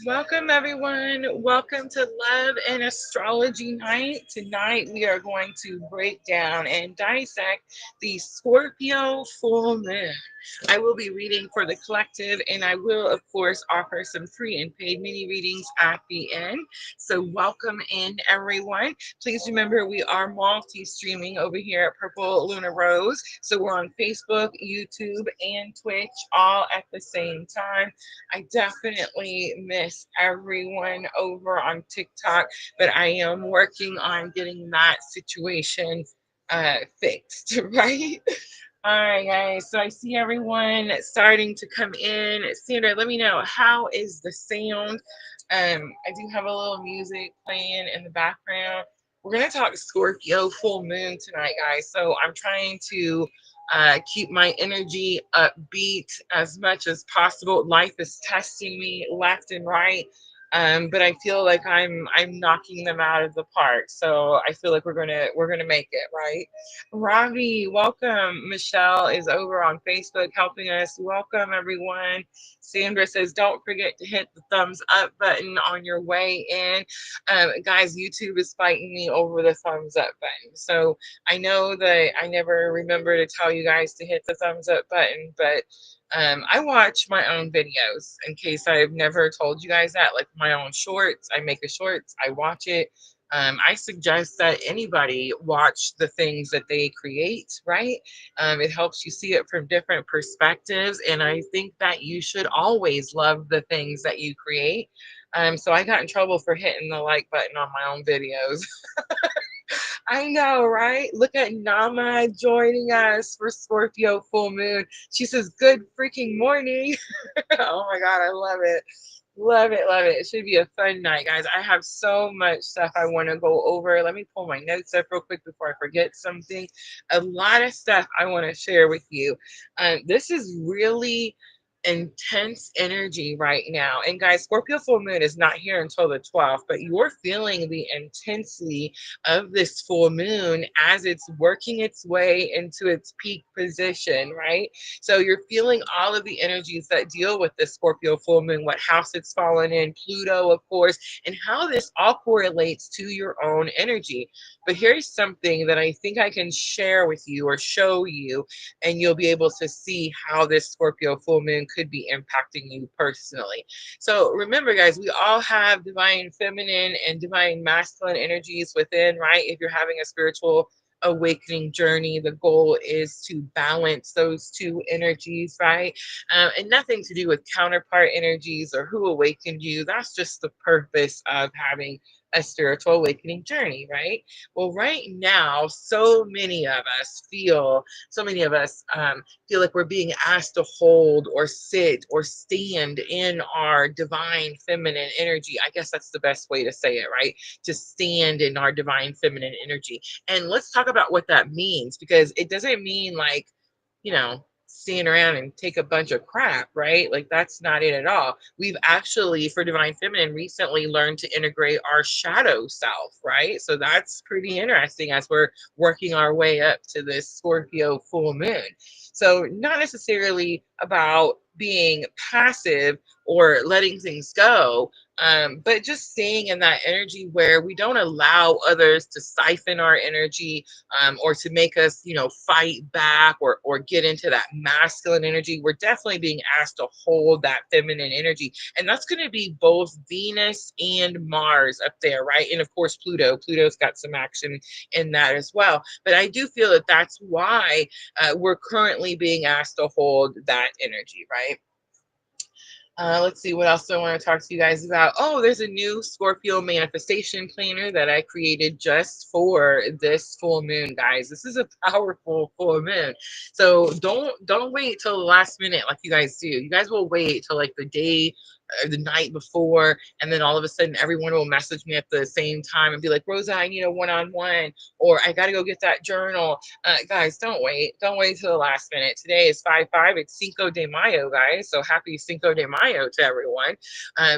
Welcome, everyone. Welcome to Love and Astrology Night. Tonight, we are going to break down and dissect the Scorpio full moon. I will be reading for the collective, and I will, of course, offer some free and paid mini readings at the end. So, welcome in, everyone. Please remember we are multi streaming over here at Purple Lunar Rose. So, we're on Facebook, YouTube, and Twitch all at the same time. I definitely miss everyone over on TikTok, but I am working on getting that situation fixed, right? All right, guys. So I see everyone starting to come in. Sandra, let me know, how is the sound? I do have a little music playing in the background. We're gonna talk Scorpio full moon tonight, guys. So I'm trying to keep my energy upbeat as much as possible. Life is testing me left and right. But I feel like I'm knocking them out of the park. So I feel like we're gonna make it, right? Ravi, welcome. Michelle is over on Facebook helping us. Welcome, everyone. Sandra says, don't forget to hit the thumbs up button on your way in. Guys, YouTube is fighting me over the thumbs up button. So I know that I never remember to tell you guys to hit the thumbs up button, but I watch my own videos in case I've never told you guys that, like my own shorts. I make a shorts, I watch it. I suggest that anybody watch the things that they create, right? It helps you see it from different perspectives. And I think that you should always love the things that you create. So I got in trouble for hitting the like button on my own videos. I know, right? Look at Nama joining us for Scorpio full moon. She says, good freaking morning. Oh my God, I love it. Love it, love it. It should be a fun night, guys. I have so much stuff I want to go over. Let me pull my notes up real quick before I forget something. A lot of stuff I want to share with you. This is really intense energy right now. And guys, Scorpio full moon is not here until the 12th, but you're feeling the intensity of this full moon as it's working its way into its peak position, right? So you're feeling all of the energies that deal with the Scorpio full moon, what house it's fallen in, Pluto, of course, and how this all correlates to your own energy. But here's something that I think I can share with you or show you, and you'll be able to see how this Scorpio full moon could be impacting you personally. So remember, guys, we all have divine feminine and divine masculine energies within, right? If you're having a spiritual awakening journey, the goal is to balance those two energies, right? And nothing to do with counterpart energies or who awakened you. That's just the purpose of having a spiritual awakening journey, right? Well, right now, so many of us feel like we're being asked to hold or sit or stand in our divine feminine energy. I guess that's the best way to say it, right? To stand in our divine feminine energy. And let's talk about what that means, because it doesn't mean like, stand around and take a bunch of crap, right? Like that's not it at all. We've actually, for Divine Feminine, recently learned to integrate our shadow self, right? So that's pretty interesting as we're working our way up to this Scorpio full moon. So, not necessarily about being passive or letting things go, but just staying in that energy where we don't allow others to siphon our energy, or to make us, fight back or get into that masculine energy. We're definitely being asked to hold that feminine energy. And that's going to be both Venus and Mars up there, right? And of course, Pluto. Pluto's got some action in that as well. But I do feel that that's why we're currently being asked to hold that energy, right? Let's see what else I want to talk to you guys about. Oh, there's a new Scorpio manifestation planner that I created just for this full moon, guys. This is a powerful full moon. So don't wait till the last minute like you guys do. You guys will wait till like the day or the night before, and then all of a sudden everyone will message me at the same time and be like, Rosa, I need a one-on-one, or I got to go get that journal. Guys, don't wait. Don't wait till the last minute. Today is 5/5. It's Cinco de Mayo, guys. So happy Cinco de Mayo to everyone.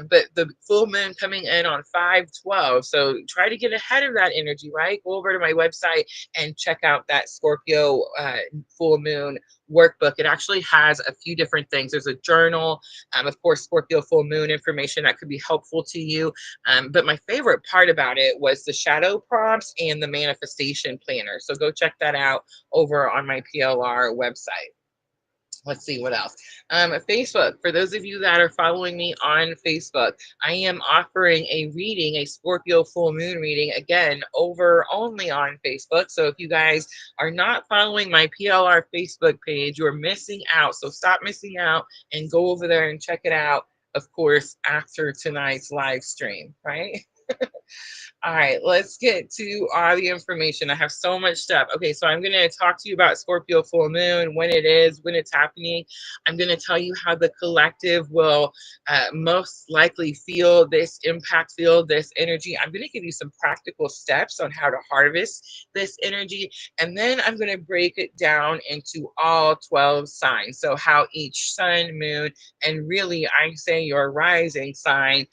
But the full moon coming in on 5/12. So try to get ahead of that energy, right? Go over to my website and check out that Scorpio full moon workbook. It actually has a few different things. There's a journal, of course, Scorpio full moon information that could be helpful to you. But my favorite part about it was the shadow prompts and the manifestation planner. So go check that out over on my PLR website. Let's see what else. Facebook. For those of you that are following me on Facebook, I am offering a reading, a Scorpio full moon reading, again, over only on Facebook. So if you guys are not following my PLR Facebook page, you're missing out. So stop missing out and go over there and check it out, of course, after tonight's live stream, right? All right, let's get to all the information. I have so much stuff. Okay, so I'm going to talk to you about Scorpio full moon, when it is, when it's happening. I'm going to tell you how the collective will most likely feel this impact, feel this energy. I'm going to give you some practical steps on how to harvest this energy. And then I'm going to break it down into all 12 signs. So how each sun, moon, and really I say your rising sign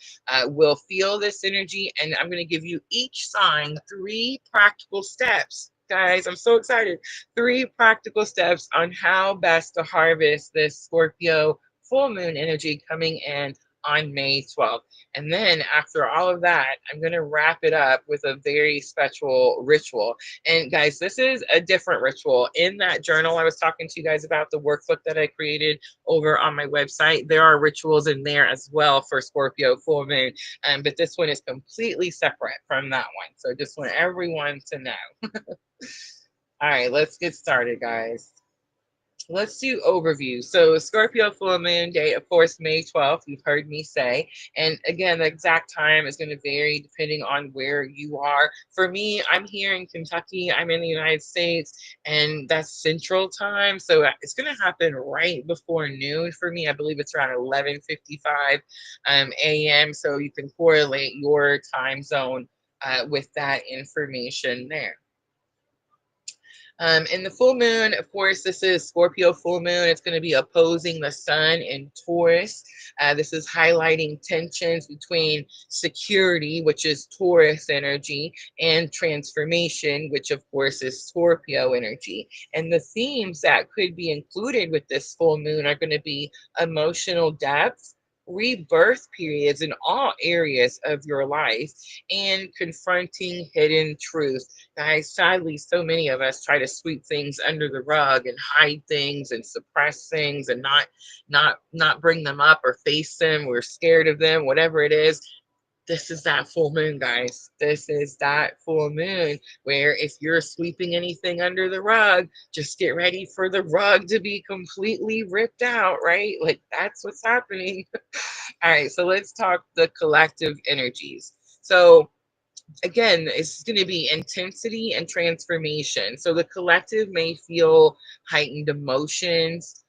will feel this energy. And I'm going to give you each sign 3 practical steps. Guys, I'm so excited. 3 practical steps on how best to harvest this Scorpio full moon energy coming in on May 12th. And then after all of that, I'm going to wrap it up with a very special ritual. And guys, this is a different ritual. In that journal, I was talking to you guys about the workbook that I created over on my website. There are rituals in there as well for Scorpio full moon, but this one is completely separate from that one. So just want everyone to know. All right, let's get started, guys. Let's do overview. So Scorpio full moon day, of course, May 12th, you've heard me say. And again, the exact time is going to vary depending on where you are. For me, I'm here in Kentucky. I'm in the United States, and that's Central Time. So it's going to happen right before noon for me. I believe it's around 11:55 a.m. So you can correlate your time zone with that information there. In the full moon, of course, this is Scorpio full moon. It's going to be opposing the sun in Taurus. This is highlighting tensions between security, which is Taurus energy, and transformation, which of course is Scorpio energy. And the themes that could be included with this full moon are going to be emotional depth, rebirth periods in all areas of your life, and confronting hidden truth. Guys, sadly, so many of us try to sweep things under the rug and hide things and suppress things and not bring them up or face them. We're scared of them, whatever it is. This is that full moon, guys. This is that full moon where if you're sweeping anything under the rug, just get ready for the rug to be completely ripped out, right? Like that's what's happening. All right, so let's talk the collective energies. So again, it's going to be intensity and transformation. So the collective may feel heightened emotions,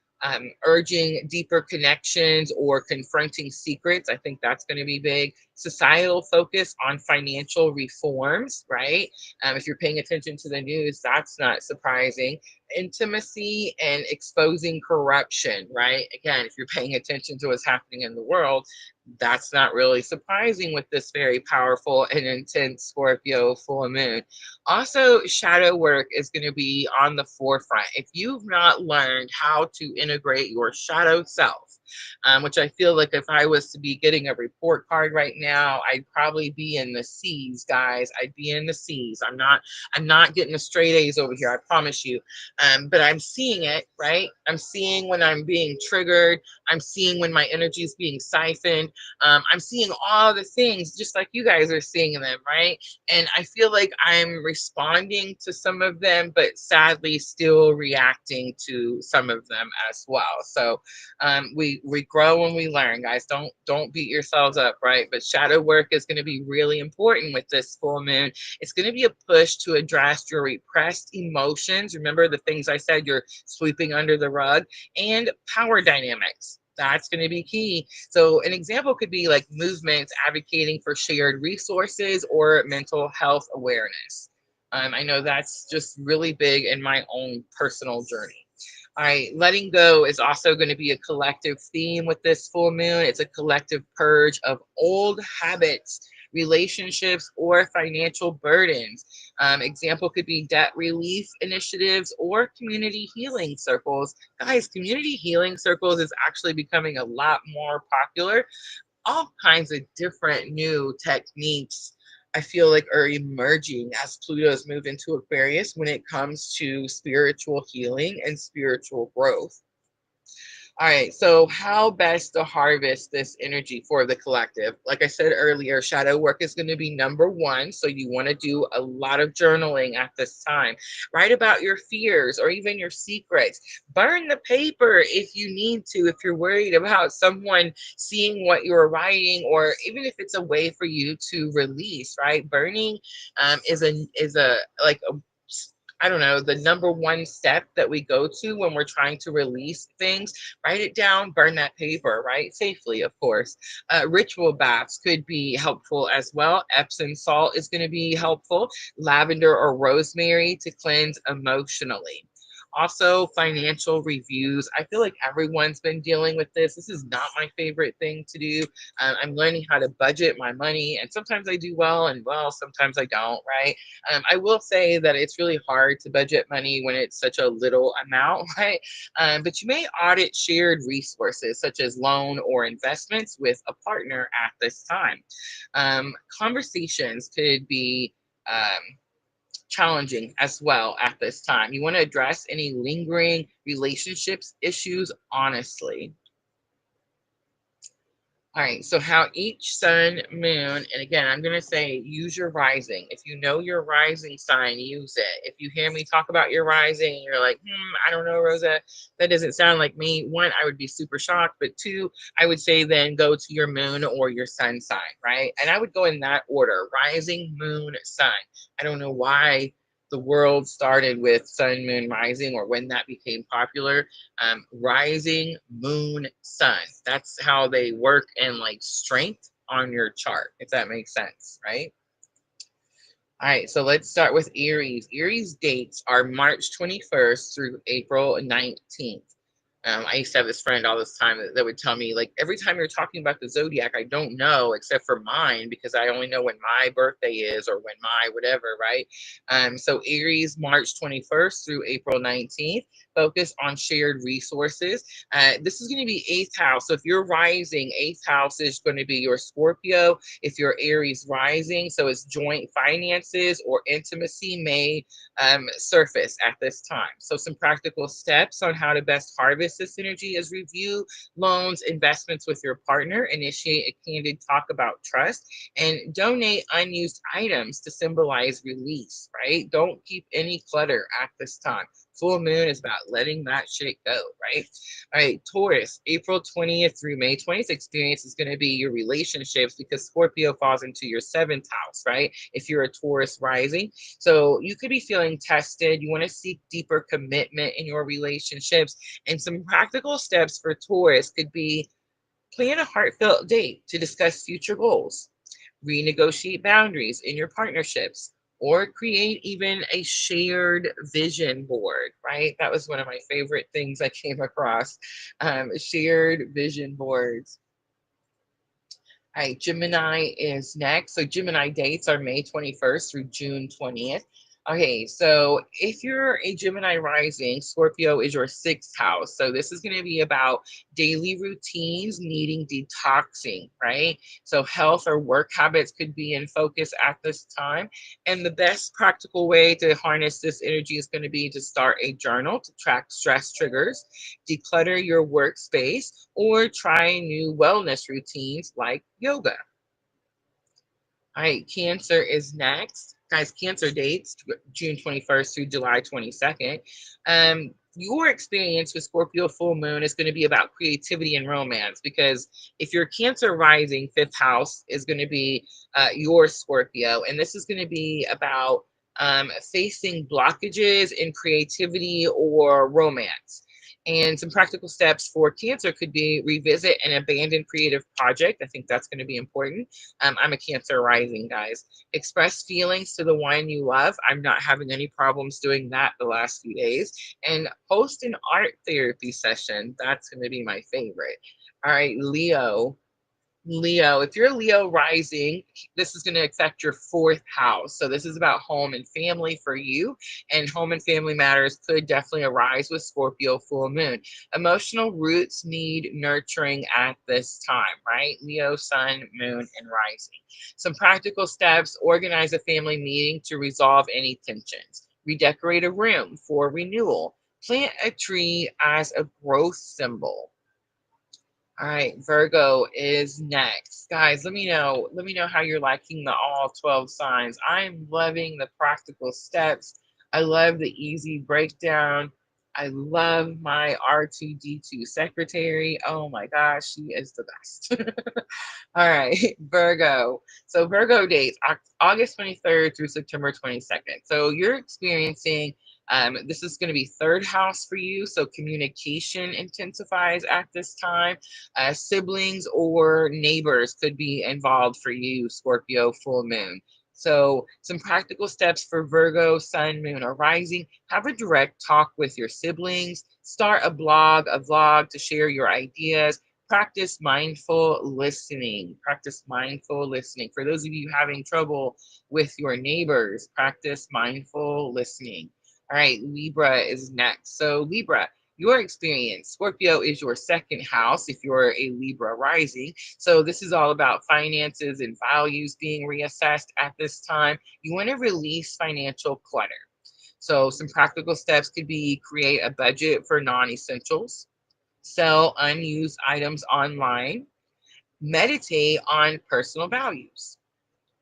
urging deeper connections or confronting secrets. I think that's going to be big. Societal focus on financial reforms, right? If you're paying attention to the news, that's not surprising. Intimacy and exposing corruption, right? Again, if you're paying attention to what's happening in the world, that's not really surprising with this very powerful and intense Scorpio full moon. Also, shadow work is going to be on the forefront. If you've not learned how to integrate your shadow self, which I feel like if I was to be getting a report card right now, I'd probably be in the C's, guys. I'd be in the C's. I'm not getting the straight A's over here, I promise you. But I'm seeing it, right? I'm seeing when I'm being triggered. I'm seeing when my energy is being siphoned. I'm seeing all the things just like you guys are seeing them, right? And I feel like I'm responding to some of them, but sadly still reacting to some of them as well. So we grow and we learn, guys. Don't beat yourselves up, right? But shadow work is going to be really important with this full moon. It's going to be a push to address your repressed emotions. Remember the things I said you're sweeping under the rug, and power dynamics. That's going to be key. So an example could be like movements advocating for shared resources or mental health awareness. I know that's just really big in my own personal journey. All right, letting go is also going to be a collective theme with this full moon. It's a collective purge of old habits, relationships, or financial burdens. Example could be debt relief initiatives or community healing circles. Guys, community healing circles is actually becoming a lot more popular. All kinds of different new techniques I feel like are emerging as Pluto's moved into Aquarius when it comes to spiritual healing and spiritual growth. All right, so how best to harvest this energy for the collective? Like I said earlier, shadow work is going to be number one. So you want to do a lot of journaling at this time. Write about your fears or even your secrets. Burn the paper if you need to, if you're worried about someone seeing what you're writing, or even if it's a way for you to release, right? Burning is a like a I don't know, the number one step that we go to when we're trying to release things. Write it down, burn that paper, right? Safely, of course. Ritual baths could be helpful as well. Epsom salt is going to be helpful. Lavender or rosemary to cleanse emotionally. Also, financial reviews. I feel like everyone's been dealing with this. This is not my favorite thing to do. I'm learning how to budget my money, and sometimes I do well, and well, sometimes I don't, right? I will say that it's really hard to budget money when it's such a little amount, right? But you may audit shared resources such as loan or investments with a partner at this time. Conversations could be challenging as well at this time. You want to address any lingering relationships issues honestly. All right, so how each sun, moon, and again, I'm going to say use your rising. If you know your rising sign, use it. If you hear me talk about your rising, you're like, I don't know, Rosa, that doesn't sound like me. One, I would be super shocked. But two, I would say then go to your moon or your sun sign, right? And I would go in that order: rising, moon, sun. I don't know why the world started with sun, moon, rising, or when that became popular. Rising, moon, sun. That's how they work in like strength on your chart, if that makes sense, right? All right, so let's start with Aries. Aries dates are March 21st through April 19th. I used to have this friend all this time that would tell me, like, every time you're talking about the zodiac, I don't know except for mine because I only know when my birthday is or when my whatever, right? So Aries, March 21st through April 19th, focus on shared resources. This is going to be eighth house. So if you're rising, eighth house is going to be your Scorpio. If you're Aries rising, so it's joint finances or intimacy may surface at this time. So some practical steps on how to best harvest this energy is review loans, investments with your partner, initiate a candid talk about trust, and donate unused items to symbolize release, right? Don't keep any clutter at this time. Full moon is about letting that shit go, right? All right, Taurus, April 20th through May 20th experience is going to be your relationships because Scorpio falls into your seventh house, right? If you're a Taurus rising. So you could be feeling tested. You want to seek deeper commitment in your relationships. And some practical steps for Taurus could be plan a heartfelt date to discuss future goals, renegotiate boundaries in your partnerships, or create even a shared vision board, right? That was one of my favorite things I came across, shared vision boards. All right, Gemini is next. So Gemini dates are May 21st through June 20th. Okay, so if you're a Gemini rising, Scorpio is your sixth house. So this is going to be about daily routines needing detoxing, right? So health or work habits could be in focus at this time. And the best practical way to harness this energy is going to be to start a journal to track stress triggers, declutter your workspace, or try new wellness routines like yoga. All right, Cancer is next. Guys, Cancer dates June 21st through July 22nd. Your experience with Scorpio full moon is going to be about creativity and romance because if you're Cancer rising, fifth house is going to be your Scorpio. And this is going to be about facing blockages in creativity or romance. And some practical steps for Cancer could be revisit an abandoned creative project. I think that's going to be important. I'm a Cancer rising, guys. Express feelings to the one you love. I'm not having any problems doing that the last few days. And host an art therapy session. That's going to be my favorite. All right, Leo. Leo, if you're Leo rising, this is going to affect your fourth house. So this is about home and family for you. And home and family matters could definitely arise with Scorpio full moon. Emotional roots need nurturing at this time, right? Leo, sun, moon, and rising. Some practical steps: organize a family meeting to resolve any tensions, redecorate a room for renewal, plant a tree as a growth symbol. All right, Virgo is next. Guys, let me know. Let me know how you're liking the all 12 signs. I'm loving the practical steps. I love the easy breakdown. I love my R2D2 secretary. Oh my gosh, she is the best. All right, Virgo. So Virgo dates August 23rd through September 22nd. So you're experiencing this is going to be third house for you. So communication intensifies at this time. Siblings or neighbors could be involved for you, Scorpio full moon. So some practical steps for Virgo, sun, moon, or rising: have a direct talk with your siblings, start a blog, a vlog to share your ideas, practice mindful listening. Practice mindful listening. For those of you having trouble with your neighbors, practice mindful listening. All right, Libra is next. So, Libra, your experience. Scorpio is your second house if you're a Libra rising. So, this is all about finances and values being reassessed at this time. You want to release financial clutter. So, some practical steps could be: create a budget for non essentials, sell unused items online, meditate on personal values.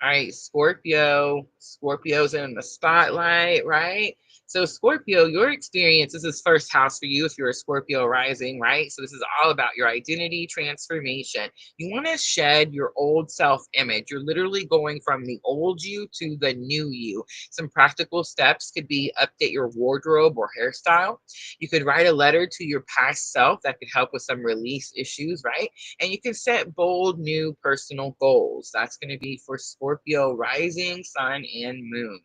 All right, Scorpio. Scorpio's in the spotlight, right? So, Scorpio, your experience, this is first house for you if you're a Scorpio rising, right? So, this is all about your identity transformation. You want to shed your old self image. You're literally going from the old you to the new you. Some practical steps could be: update your wardrobe or hairstyle. You could write a letter to your past self that could help with some release issues, right? And you can set bold new personal goals. That's going to be for Scorpio rising, sun, and moon.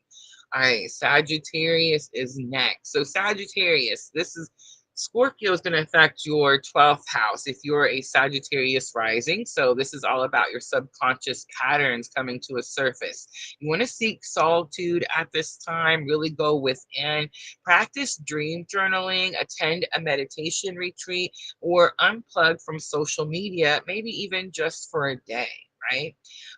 All right, Sagittarius is next. So, Sagittarius, this is Scorpio is going to affect your 12th house if you're a Sagittarius rising. So, this is all about your subconscious patterns coming to a surface. You want to seek solitude at this time, really go within, practice dream journaling, attend a meditation retreat, or unplug from social media, maybe even just for a day, right?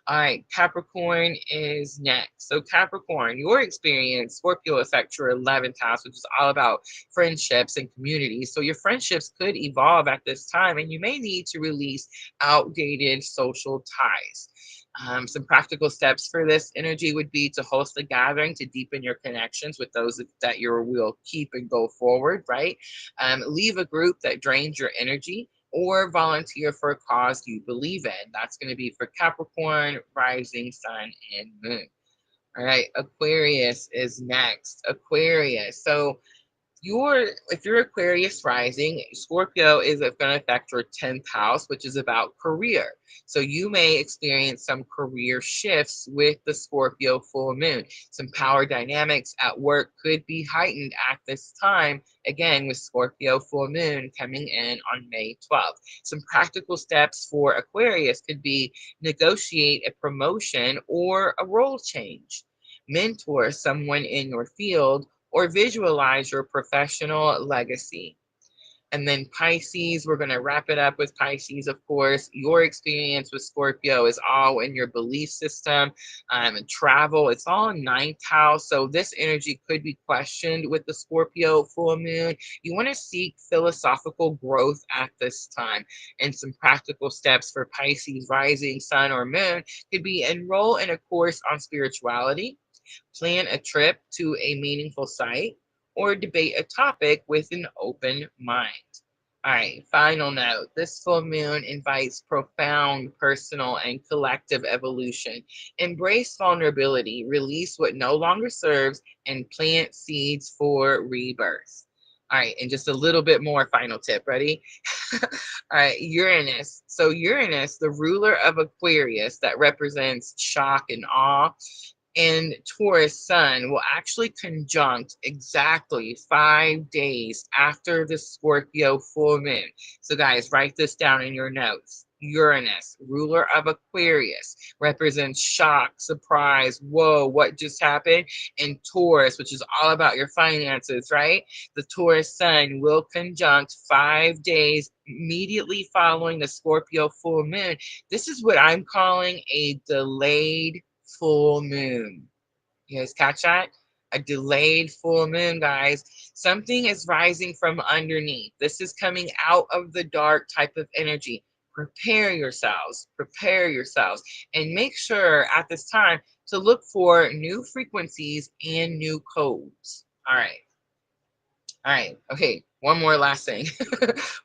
All right, Capricorn is next. So, Capricorn, your experience, Scorpio affects your 11th house, which is all about friendships and communities. So, your friendships could evolve at this time, and you may need to release outdated social ties. Some practical steps for this energy would be to host a gathering to deepen your connections with those that you will keep and go forward, right? Leave a group that drains your energy, or volunteer for a cause you believe in. That's going to be for Capricorn, rising, sun, and moon. All right, Aquarius is next. Aquarius. So, if you're Aquarius rising, Scorpio is going to affect your 10th house, which is about career. So you may experience some career shifts with the Scorpio full moon. Some power dynamics at work could be heightened at this time, again with Scorpio full moon coming in on May 12th. Some practical steps for Aquarius could be: negotiate a promotion or a role change, mentor someone in your field, or visualize your professional legacy. And then Pisces, we're going to wrap it up with Pisces, of course. Your experience with Scorpio is all in your belief system and travel. It's all in ninth house. So this energy could be questioned with the Scorpio full moon. You want to seek philosophical growth at this time. And some practical steps for Pisces rising, sun, or moon could be: enroll in a course on spirituality, plan a trip to a meaningful site, or debate a topic with an open mind. All right, final note. This full moon invites profound personal and collective evolution. Embrace vulnerability, release what no longer serves, and plant seeds for rebirth. All right, and just a little bit more final tip. Ready? All right, Uranus. So, Uranus, the ruler of Aquarius, that represents shock and awe, and Taurus sun will actually conjunct exactly 5 days after the Scorpio full moon. So, guys, write this down in your notes. Uranus, ruler of Aquarius, represents shock, surprise, whoa, what just happened? And Taurus, which is all about your finances, right? The Taurus sun will conjunct 5 days immediately following the Scorpio full moon. This is what I'm calling a delayed full moon. You guys catch that? A delayed full moon, guys. Something is rising from underneath. This is coming out of the dark type of energy. Prepare yourselves, and make sure at this time to look for new frequencies and new codes. All right. All right. Okay. One more last thing.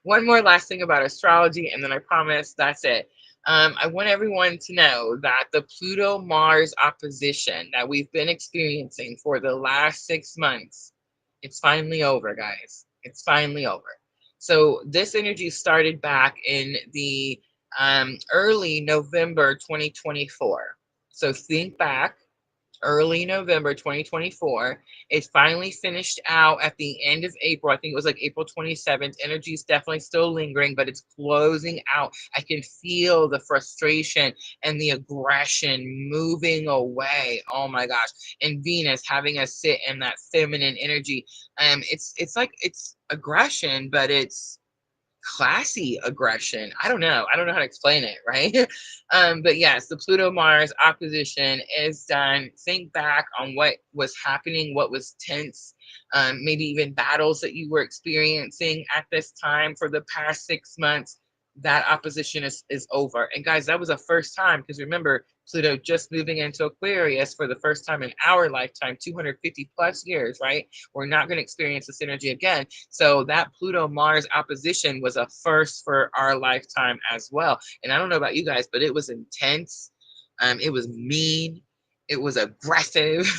One more last thing about astrology, and then I promise that's it. I want everyone to know that the Pluto Mars opposition that we've been experiencing for the last 6 months, it's finally over, guys. It's finally over. So this energy started back in the early November 2024. So think back early November 2024. It finally finished out at the end of April. I think it was like April 27th. Energy is definitely still lingering, but it's closing out. I can feel the frustration and the aggression moving away. Oh my gosh. And Venus having us sit in that feminine energy. It's like it's aggression, but it's classy aggression. I don't know. I don't know how to explain it, right? But yes, the Pluto Mars opposition is done. Think back on what was happening, what was tense, maybe even battles that you were experiencing at this time for the past 6 months. That opposition is over. And guys, that was a first time because remember, Pluto just moving into Aquarius for the first time in our lifetime, 250 plus years, right? We're not going to experience this energy again. So that Pluto Mars opposition was a first for our lifetime as well. And I don't know about you guys, but it was intense. It was mean. It was aggressive.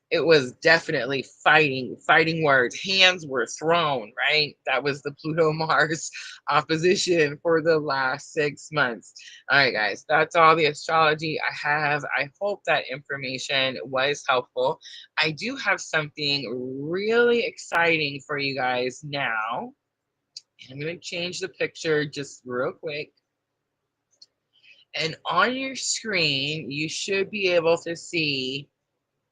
It was definitely fighting words. Hands were thrown, right? That was the Pluto Mars opposition for the last 6 months. All right, guys, that's all the astrology I have. I hope that information was helpful. I do have something really exciting for you guys now. I'm going to change the picture just real quick. And on your screen, you should be able to see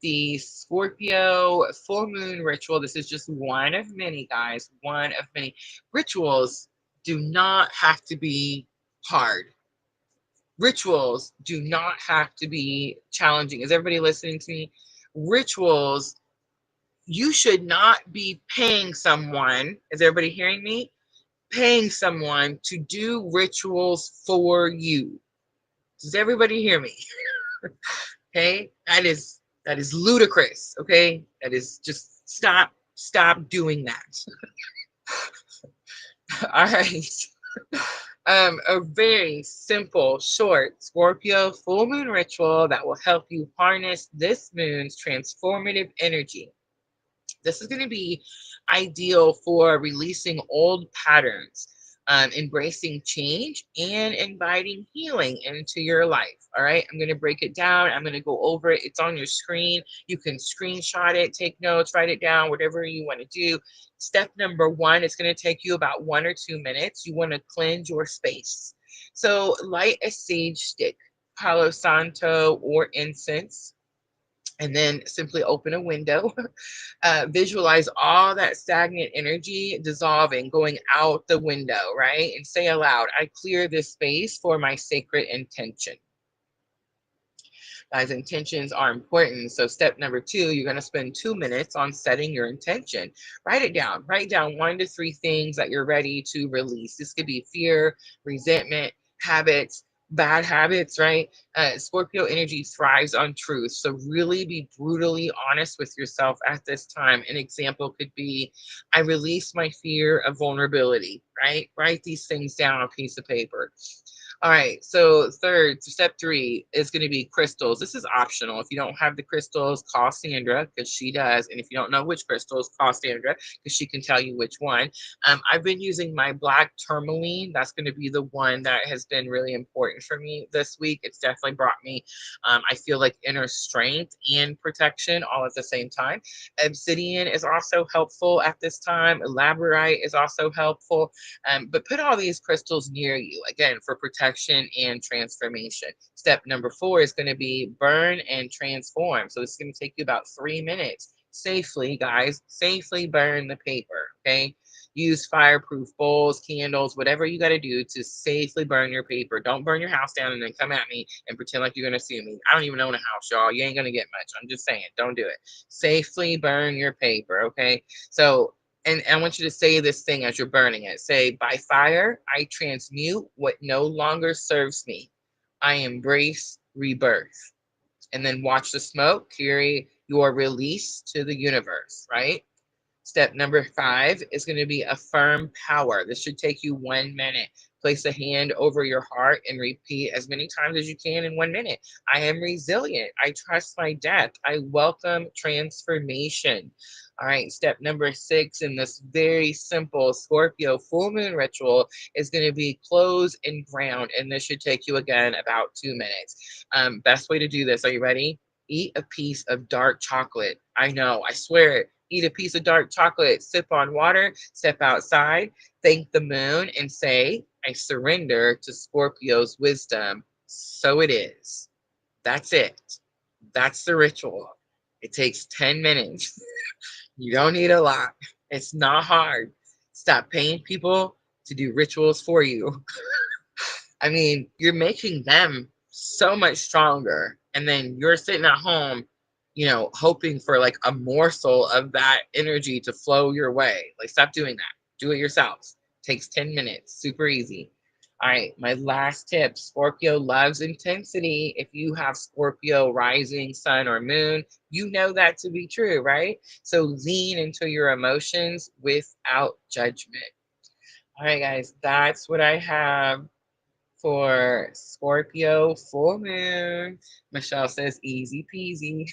the Scorpio full moon ritual. This is just one of many, guys, one of many. Rituals do not have to be hard. Rituals do not have to be challenging. Is everybody listening to me? Rituals, you should not be paying someone, is everybody hearing me? Paying someone to do rituals for you. Does everybody hear me? Okay, that is ludicrous. Okay, that is just stop doing that. All right. A very simple, short Scorpio full moon ritual that will help you harness this moon's transformative energy. This is going to be ideal for releasing old patterns, embracing change, and inviting healing into your life. All right, I'm going to break it down. I'm going to go over it. It's on your screen. You can screenshot it, take notes, write it down, whatever you want to do. Step number one, it's going to take you about 1 or 2 minutes. You want to cleanse your space. So light a sage stick, Palo Santo, or incense, and then simply open a window. Visualize all that stagnant energy dissolving, going out the window, right? And say aloud, I clear this space for my sacred intention. Guys, intentions are important. So step number two, you're going to spend 2 minutes on setting your intention. Write it down. Write down 1 to 3 things that you're ready to release. This could be fear, resentment, habits, bad habits, right? Scorpio energy thrives on truth. So really be brutally honest with yourself at this time. An example could be, I release my fear of vulnerability, right? Write these things down on a piece of paper. All right, so step three is going to be crystals. This is optional. If you don't have the crystals, call Sandra because she does. And if you don't know which crystals, call Sandra because she can tell you which one. I've been using my black tourmaline. That's going to be the one that has been really important for me this week. It's definitely brought me, I feel like, inner strength and protection all at the same time. Obsidian is also helpful at this time. Labradorite is also helpful. But put all these crystals near you, again, for protection reflection and transformation. Step number 4 is going to be burn and transform. So this is going to take you about 3 minutes. Safely, guys, safely burn the paper, okay? Use fireproof bowls, candles, whatever you got to do to safely burn your paper. Don't burn your house down and then come at me and pretend like you're going to sue me. I don't even own a house, y'all. You ain't going to get much. I'm just saying, don't do it. Safely burn your paper, okay? So, and I want you to say this thing as you're burning it. Say, by fire, I transmute what no longer serves me. I embrace rebirth. And then watch the smoke carry your release to the universe, right? Step number 5 is going to be affirm power. This should take you 1 minute. Place a hand over your heart and repeat as many times as you can in 1 minute. I am resilient. I trust my depth. I welcome transformation. All right, step number 6 in this very simple Scorpio full moon ritual is going to be close and ground. And this should take you again about 2 minutes. Best way to do this. Are you ready? Eat a piece of dark chocolate. I know, I swear it. Eat a piece of dark chocolate, sip on water, step outside, thank the moon, and say, I surrender to Scorpio's wisdom. So it is. That's it. That's the ritual. It takes 10 minutes. You don't need a lot. It's not hard. Stop paying people to do rituals for you. I mean, you're making them so much stronger. And then you're sitting at home, you know, hoping for like a morsel of that energy to flow your way. Like, stop doing that. Do it yourselves. Takes 10 minutes. Super easy. All right. My last tip, Scorpio loves intensity. If you have Scorpio rising, sun, or moon, you know that to be true, right? So lean into your emotions without judgment. All right, guys, that's what I have for Scorpio full moon. Michelle says easy peasy.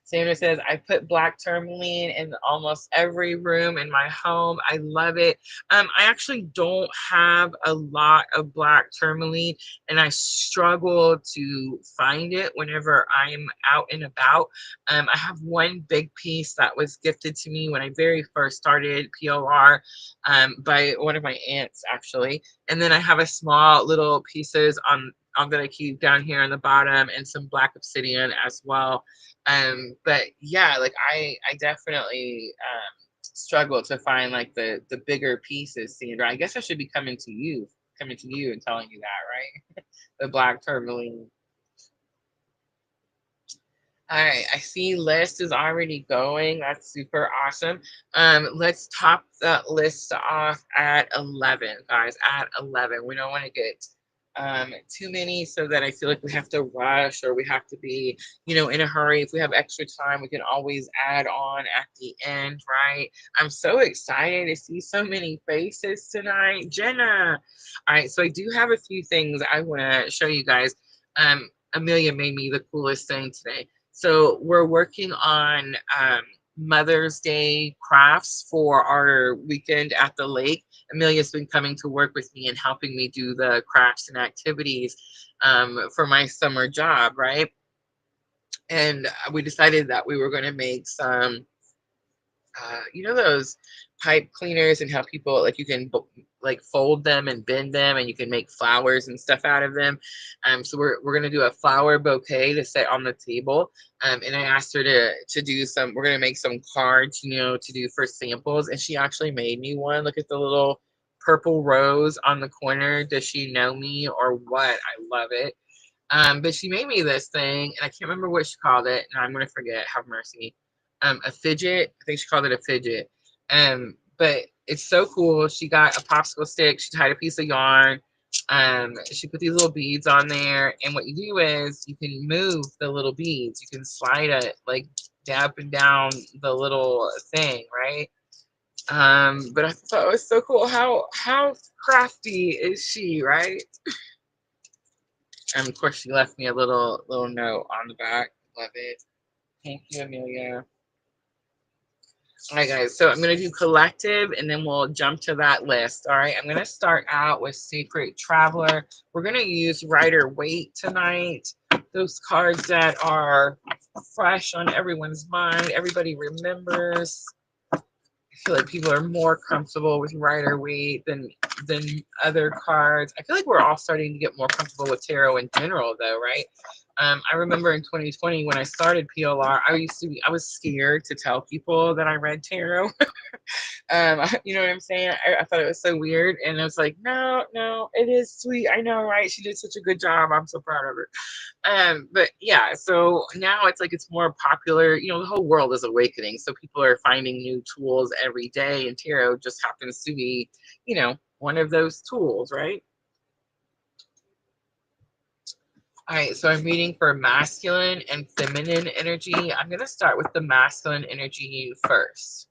Sandra says, I put black tourmaline in almost every room in my home. I love it. I actually don't have a lot of black tourmaline, and I struggle to find it whenever I'm out and about. I have one big piece that was gifted to me when I very first started POR by one of my aunts, actually. And then I have a small little pieces on that I keep down here on the bottom, and some black obsidian as well. But yeah, like I definitely struggle to find like the bigger pieces, Sandra. I guess I should be coming to you and telling you that, right? The black tourmaline. All right, I see list is already going. That's super awesome. Let's top that list off at 11, guys. At 11, we don't want to get too many so that I feel like we have to rush or we have to be, you know, in a hurry. If we have extra time, we can always add on at the end, right? I'm so excited to see so many faces tonight, Jenna. All right, so I do have a few things I want to show you guys. Amelia made me the coolest thing today. So we're working on Mother's Day crafts for our weekend at the lake. Amelia's been coming to work with me and helping me do the crafts and activities for my summer job, right? And we decided that we were going to make some you know those pipe cleaners, and how people like you can like fold them and bend them and you can make flowers and stuff out of them. So we're gonna do a flower bouquet to set on the table. And I asked her to do some, we're gonna make some cards, you know, to do for samples, and she actually made me one. Look at the little purple rose on the corner. Does she know me or what? I love it. But she made me this thing, and I can't remember what she called it, and I'm gonna forget. Have mercy. A fidget. I think she called it a fidget. But it's so cool. She got a popsicle stick. She tied a piece of yarn. She put these little beads on there, and what you do is you can move the little beads. You can slide it like up and down the little thing, right? But I thought it was so cool. How crafty is she, right? And of course, she left me a little note on the back. Love it. Thank you, Amelia. All right, guys. So I'm gonna do collective, and then we'll jump to that list. All right. I'm gonna start out with Secret Traveler. We're gonna use Rider Waite tonight. Those cards that are fresh on everyone's mind. Everybody remembers. I feel like people are more comfortable with Rider Waite than other cards. I feel like we're all starting to get more comfortable with tarot in general, though, right? I remember in 2020 when I started PLR, I was scared to tell people that I read tarot. You know what I'm saying? I thought it was so weird, and I was like, no, no, it is sweet. I know, right? She did such a good job. I'm so proud of her. But yeah, so now it's like it's more popular. You know, the whole world is awakening, so people are finding new tools every day, and tarot just happens to be, you know, one of those tools, right? All right, so I'm reading for masculine and feminine energy. I'm going to start with the masculine energy first.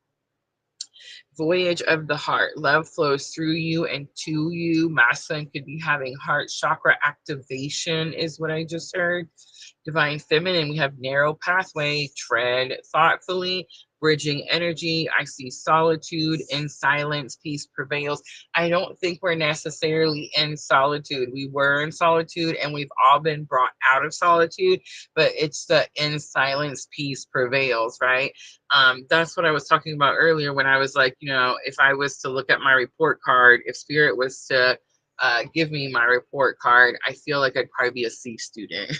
Voyage of the heart. Love flows through you and to you. Masculine could be having heart chakra activation, is what I just heard. Divine feminine, we have narrow pathway, tread thoughtfully, bridging energy. I see solitude in silence, peace prevails. I don't think we're necessarily in solitude. We were in solitude and we've all been brought out of solitude, but it's the in silence, peace prevails, right? That's what I was talking about earlier when I was like, you know, if I was to look at my report card, if spirit was to give me my report card, I feel like I'd probably be a C student.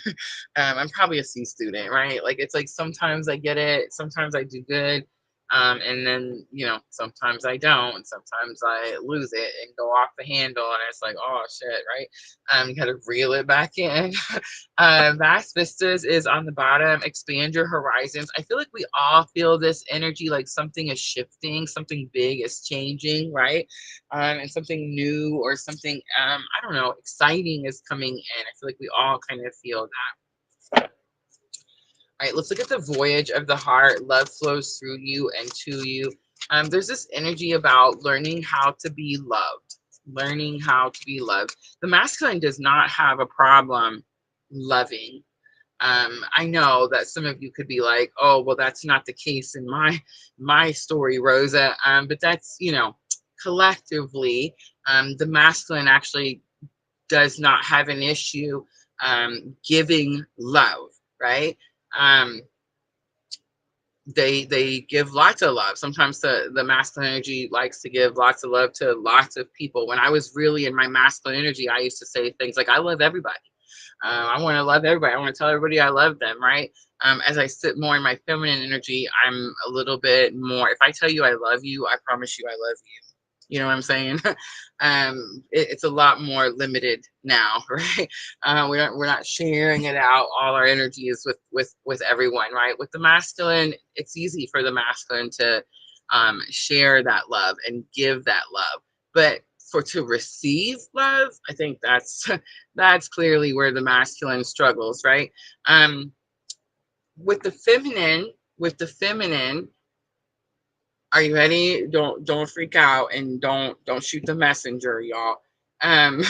I'm probably a C student, right? Like it's like sometimes I get it, sometimes I do good, and then you know sometimes I don't, and sometimes I lose it and go off the handle, and it's like oh shit, right? You got to reel it back in. Vast vistas is on the bottom. Expand your horizons. I feel like we all feel this energy, like something is shifting, something big is changing, right? And something new or something I don't know, exciting is coming in. I feel like we all kind of feel that. All right, let's look at the voyage of the heart. Love flows through you and to you. There's this energy about learning how to be loved. Learning how to be loved. The masculine does not have a problem loving. I know that some of you could be like, oh, well, that's not the case in my story, Rosa. But that's, you know, collectively, the masculine actually does not have an issue giving love, right? Um, they give lots of love. Sometimes the masculine energy likes to give lots of love to lots of people. When I was really in my masculine energy, I used to say things like, I love everybody. I want to love everybody. I want to tell everybody I love them, right? As I sit more in my feminine energy, I'm a little bit more, if I tell you I love you, I promise you I love you. You know what I'm saying? It's a lot more limited now, right? We're not sharing it out. All our energy is with everyone, right? With the masculine, it's easy for the masculine to share that love and give that love, but for to receive love, I think that's that's clearly where the masculine struggles, right? Um, with the feminine, are you ready? Don't freak out and don't shoot the messenger, y'all. Um,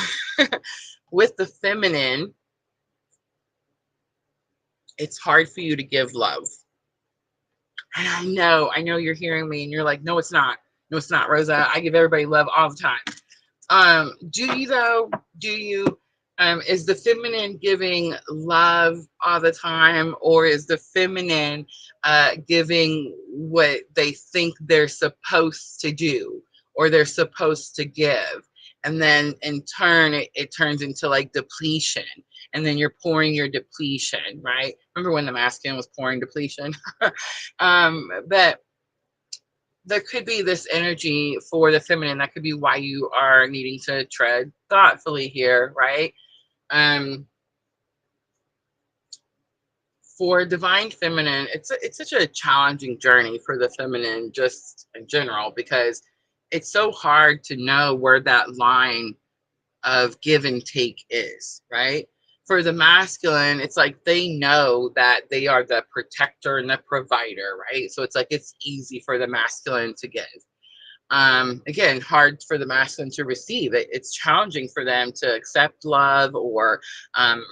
with the feminine, it's hard for you to give love. And I know you're hearing me and you're like, no, it's not. No, it's not, Rosa. I give everybody love all the time. Do you though? Do you? Is the feminine giving love all the time, or is the feminine giving what they think they're supposed to do or they're supposed to give? And then in turn, it turns into like depletion. And then you're pouring your depletion, right? Remember when the masculine was pouring depletion? But there could be this energy for the feminine. That could be why you are needing to tread thoughtfully here, right? Um, for divine feminine, it's such a challenging journey for the feminine just in general because it's so hard to know where that line of give and take is, right? For the masculine, it's like they know that they are the protector and the provider, right? So it's like it's easy for the masculine to give. Again, hard for the masculine to receive it. It's challenging for them to accept love or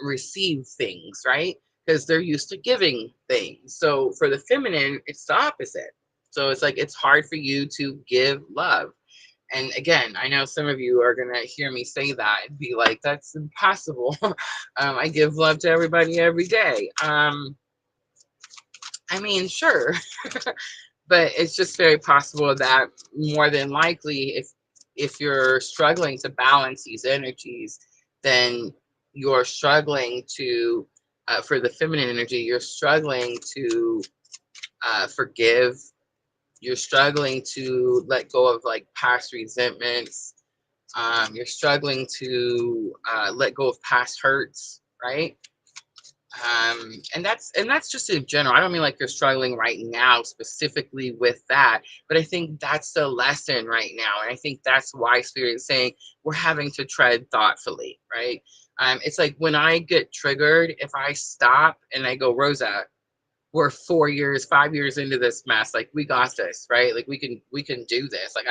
receive things, right? Because they're used to giving things. So for the feminine, it's the opposite. So it's like it's hard for you to give love. And again, I know some of you are going to hear me say that and be like, that's impossible. I give love to everybody every day. I mean, sure. But it's just very possible that more than likely, if you're struggling to balance these energies, then you're struggling to for the feminine energy, you're struggling to forgive. You're struggling to let go of like past resentments. You're struggling to let go of past hurts, right? And that's just in general. I don't mean like you're struggling right now specifically with that, but I think that's the lesson right now, and I think that's why Spirit is saying we're having to tread thoughtfully, right? It's like when I get triggered, if I stop and I go, Rosa, we're 4 years, 5 years into this mess. Like we got this, right? Like we can do this. Like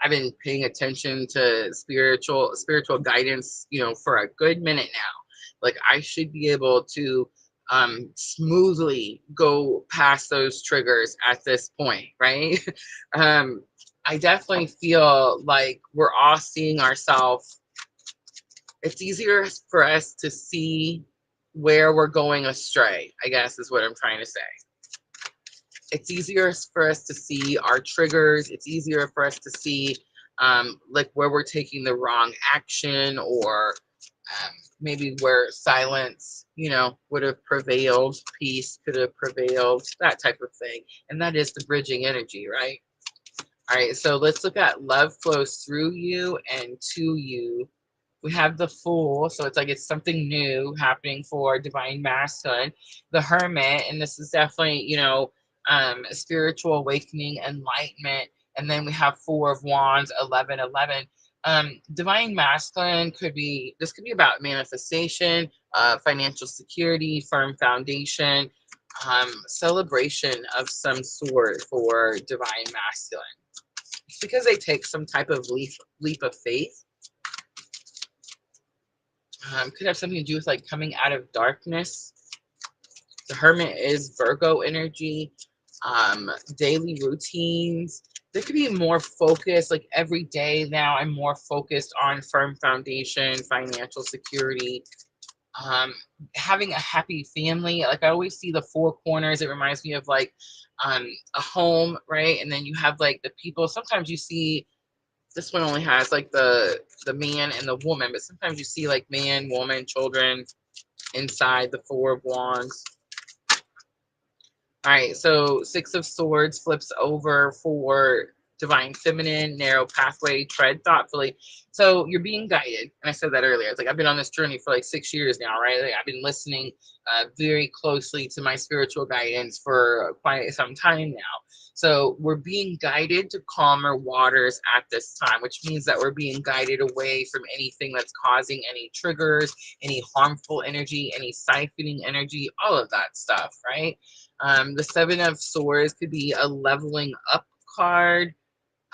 I've been paying attention to spiritual guidance, for a good minute now. Like I should be able to smoothly go past those triggers at this point, right? um, I definitely feel like we're all seeing ourselves. It's easier for us to see where we're going astray, I guess is what I'm trying to say. It's easier for us to see our triggers. It's easier for us to see like where we're taking the wrong action, or maybe where silence, would have prevailed, peace could have prevailed, that type of thing. And that is the bridging energy, right? All right, so let's look at love flows through you and to you. We have the Fool, so it's like it's something new happening for divine masculine. The Hermit, and this is definitely, spiritual awakening, enlightenment. And then we have Four of Wands, 1111. Divine masculine this could be about manifestation, financial security, firm foundation, celebration of some sort for divine masculine. It's because they take some type of leap of faith. Could have something to do with like coming out of darkness. The Hermit is Virgo energy, daily routines. There could be more focus, like every day now I'm more focused on firm foundation, financial security, um, having a happy family. Like I always see the four corners. It reminds me of like a home, right? And then you have like the people. Sometimes you see this one only has like the man and the woman, but sometimes you see like man, woman, children inside the Four of Wands. All right, so Six of Swords flips over for divine feminine, narrow pathway, tread thoughtfully. So you're being guided. And I said that earlier. It's like I've been on this journey for like 6 years now, right? Like I've been listening very closely to my spiritual guidance for quite some time now. So we're being guided to calmer waters at this time, which means that we're being guided away from anything that's causing any triggers, any harmful energy, any siphoning energy, all of that stuff, right? The Seven of Swords could be a leveling up card.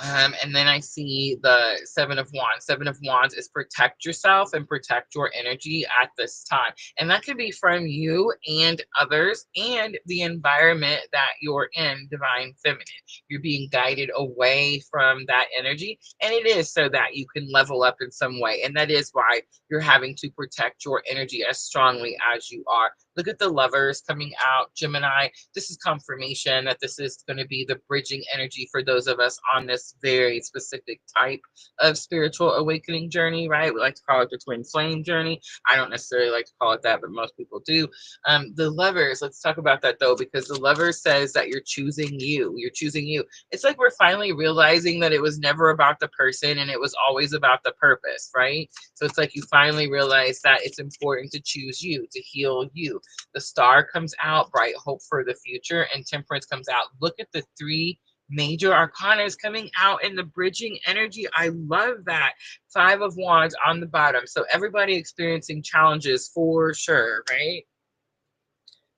And then I see the Seven of Wands. Seven of Wands is protect yourself and protect your energy at this time. And that could be from you and others and the environment that you're in, divine feminine. You're being guided away from that energy. And it is so that you can level up in some way. And that is why you're having to protect your energy as strongly as you are. Look at the Lovers coming out, Gemini. This is confirmation that this is going to be the bridging energy for those of us on this very specific type of spiritual awakening journey, right? We like to call it the twin flame journey. I don't necessarily like to call it that, but most people do. The Lovers, let's talk about that though, because the Lovers says that you're choosing you. You're choosing you. It's like we're finally realizing that it was never about the person and it was always about the purpose, right? So it's like you finally realize that it's important to choose you, to heal you. The Star comes out, bright hope for the future, and Temperance comes out. Look at the three major arcanas coming out in the bridging energy. I love that. Five of Wands on the bottom. So everybody experiencing challenges for sure, right?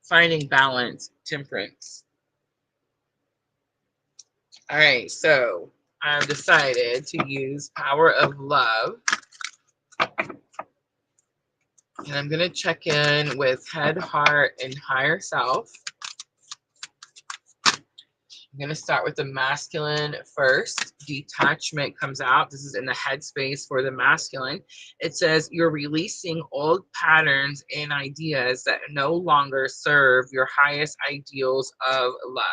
Finding balance, Temperance. All right, so I've decided to use Power of Love. And I'm going to check in with head, heart, and higher self. I'm going to start with the masculine first. Detachment comes out. This is in the headspace for the masculine. It says you're releasing old patterns and ideas that no longer serve your highest ideals of love.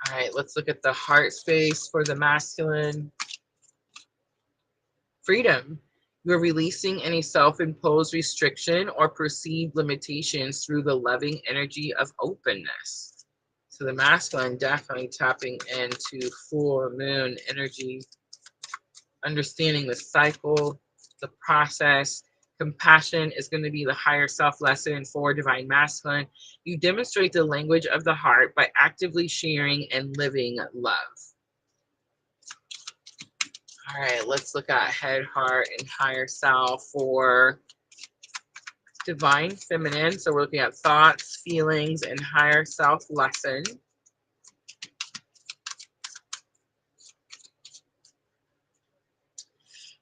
All right, let's look at the heart space for the masculine. Freedom. You're releasing any self-imposed restriction or perceived limitations through the loving energy of openness. So the masculine definitely tapping into full moon energy, understanding the cycle, the process. Compassion is going to be the higher self lesson for divine masculine. You demonstrate the language of the heart by actively sharing and living love. All right, let's look at head, heart, and higher self for divine feminine. So we're looking at thoughts, feelings, and higher self lesson.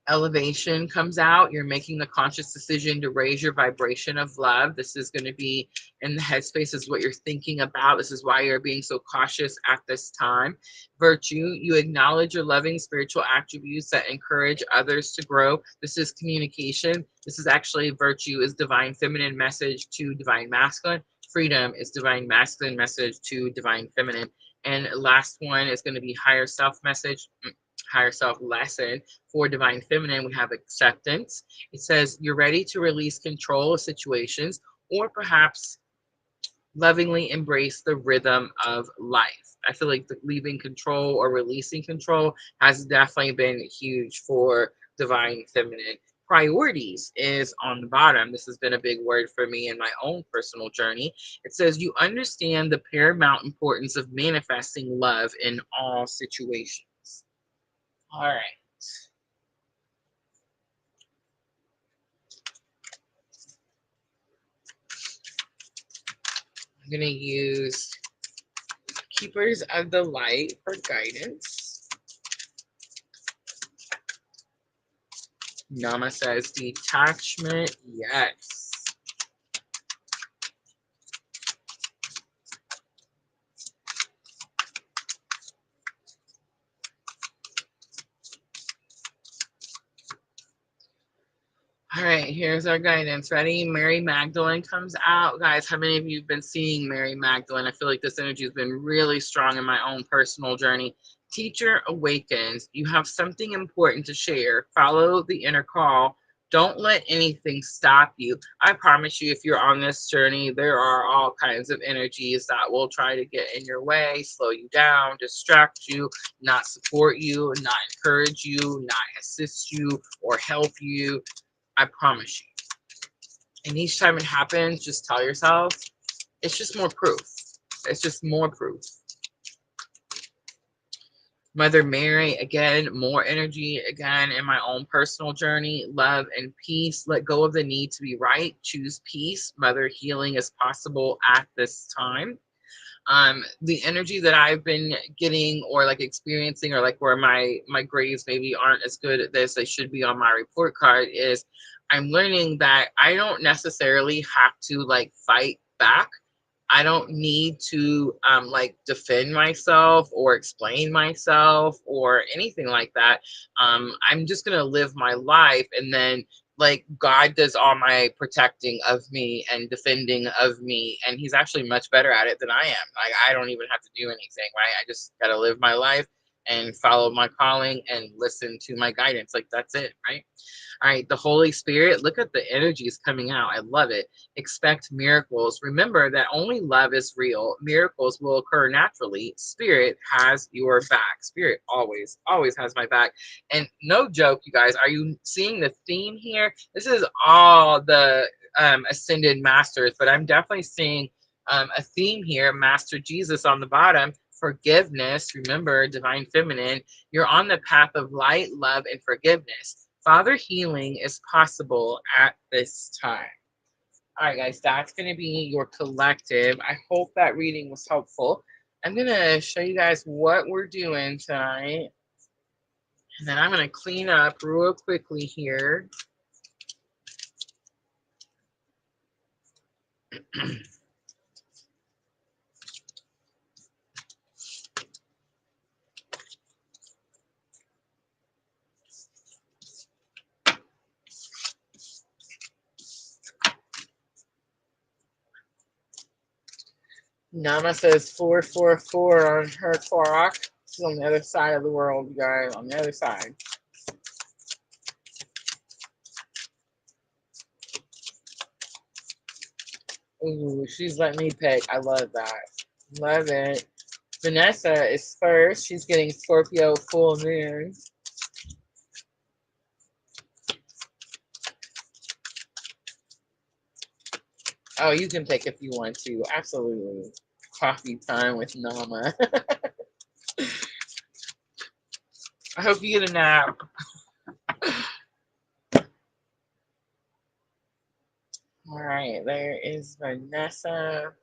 Elevation comes out. You're making the conscious decision to raise your vibration of love. This is going to be in the headspace, is what you're thinking about. This is why you're being so cautious at this time. Virtue, you acknowledge your loving spiritual attributes that encourage others to grow. This is communication. This is actually virtue is divine feminine message to divine masculine. Freedom is divine masculine message to divine feminine. And last one is going to be higher self message, higher self lesson for divine feminine. We have acceptance. It says you're ready to release control of situations or perhaps lovingly embrace the rhythm of life. I feel like the leaving control or releasing control has definitely been huge for divine feminine. Priorities is on the bottom. This has been a big word for me in my own personal journey. It says you understand the paramount importance of manifesting love in all situations. All right. I'm going to use Keepers of the Light for guidance. Nama says detachment, yes. All right, here's our guidance. Ready? Mary Magdalene comes out. Guys, how many of you have been seeing Mary Magdalene? I feel like this energy has been really strong in my own personal journey. Teacher awakens. You have something important to share. Follow the inner call. Don't let anything stop you. I promise you, if you're on this journey, there are all kinds of energies that will try to get in your way, slow you down, distract you, not support you, not encourage you, not assist you, or help you. I promise you. And each time it happens, just tell yourself, it's just more proof. It's just more proof. Mother Mary, again, more energy, again, in my own personal journey. Love and peace. Let go of the need to be right. Choose peace. Mother, healing is possible at this time. The energy that I've been getting or like experiencing, or like where my grades maybe aren't as good as they should be on my report card, is I'm learning that I don't necessarily have to like fight back. I don't need to like defend myself or explain myself or anything like that. I'm just gonna live my life, and then like God does all my protecting of me and defending of me, and He's actually much better at it than I am. Like I don't even have to do anything, right? I just gotta live my life and follow my calling and listen to my guidance. Like that's it, right? All right, the Holy Spirit, look at the energies coming out. I love it. Expect miracles. Remember that only love is real. Miracles will occur naturally. Spirit has your back. Spirit always, always has my back. And no joke, you guys, are you seeing the theme here? This is all the ascended masters, but I'm definitely seeing a theme here. Master Jesus on the bottom. Forgiveness. Remember, divine feminine. You're on the path of light, love, and forgiveness. Father, healing is possible at this time. All right, guys, that's going to be your collective. I hope that reading was helpful. I'm going to show you guys what we're doing tonight. And then I'm going to clean up real quickly here. Nama says 444 on her clock. She's on the other side of the world, you guys. On the other side. Ooh, she's letting me pick. I love that. Love it. Vanessa is first. She's getting Scorpio full moon. Oh, you can pick if you want to. Absolutely. Coffee time with Nama. I hope you get a nap. All right, there is Vanessa.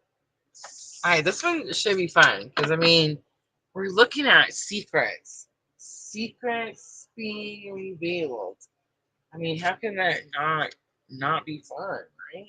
All right, this one should be fun because I mean, we're looking at secrets. Secrets being revealed. I mean, how can that not be fun, right?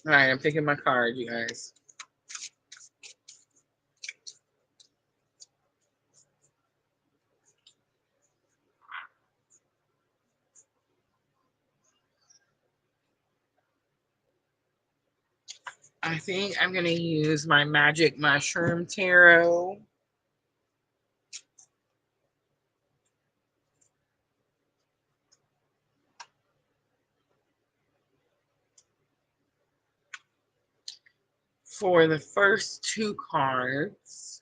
All right, I'm picking my card, you guys. I think I'm going to use my Magic Mushroom Tarot. For the first two cards.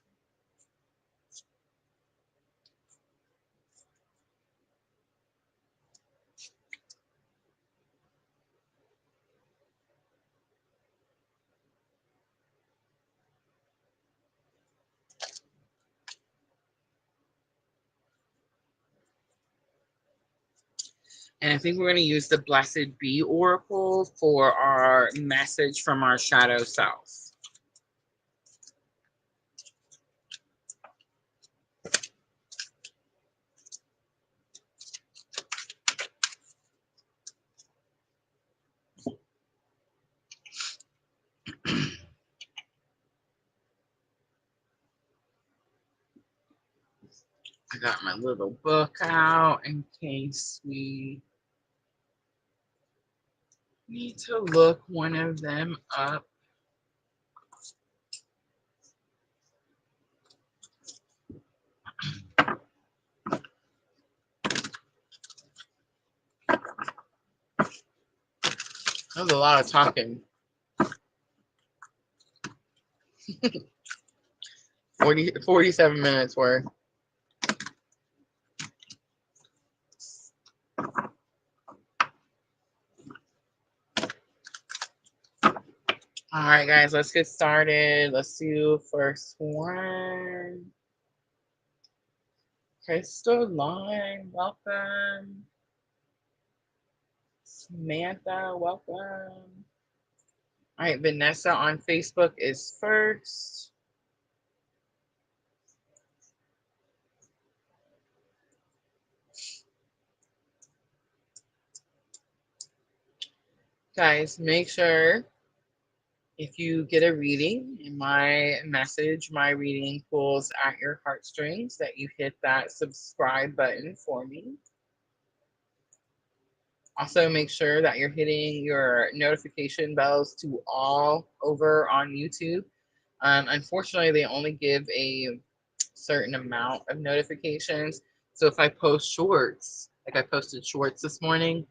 And I think we're going to use the Blessed Bee Oracle for our message from our shadow self. I got my little book out in case we need to look one of them up. That was a lot of talking. 47 minutes worth. All right, guys, let's get started. Let's do first one. Crystal Line, welcome. Samantha, welcome. All right, Vanessa on Facebook is first. Guys, make sure if you get a reading in my message, my reading pulls at your heartstrings, that you hit that subscribe button for me. Also, make sure that you're hitting your notification bells to all over on YouTube. Unfortunately, they only give a certain amount of notifications. So if I post shorts, like I posted shorts this morning,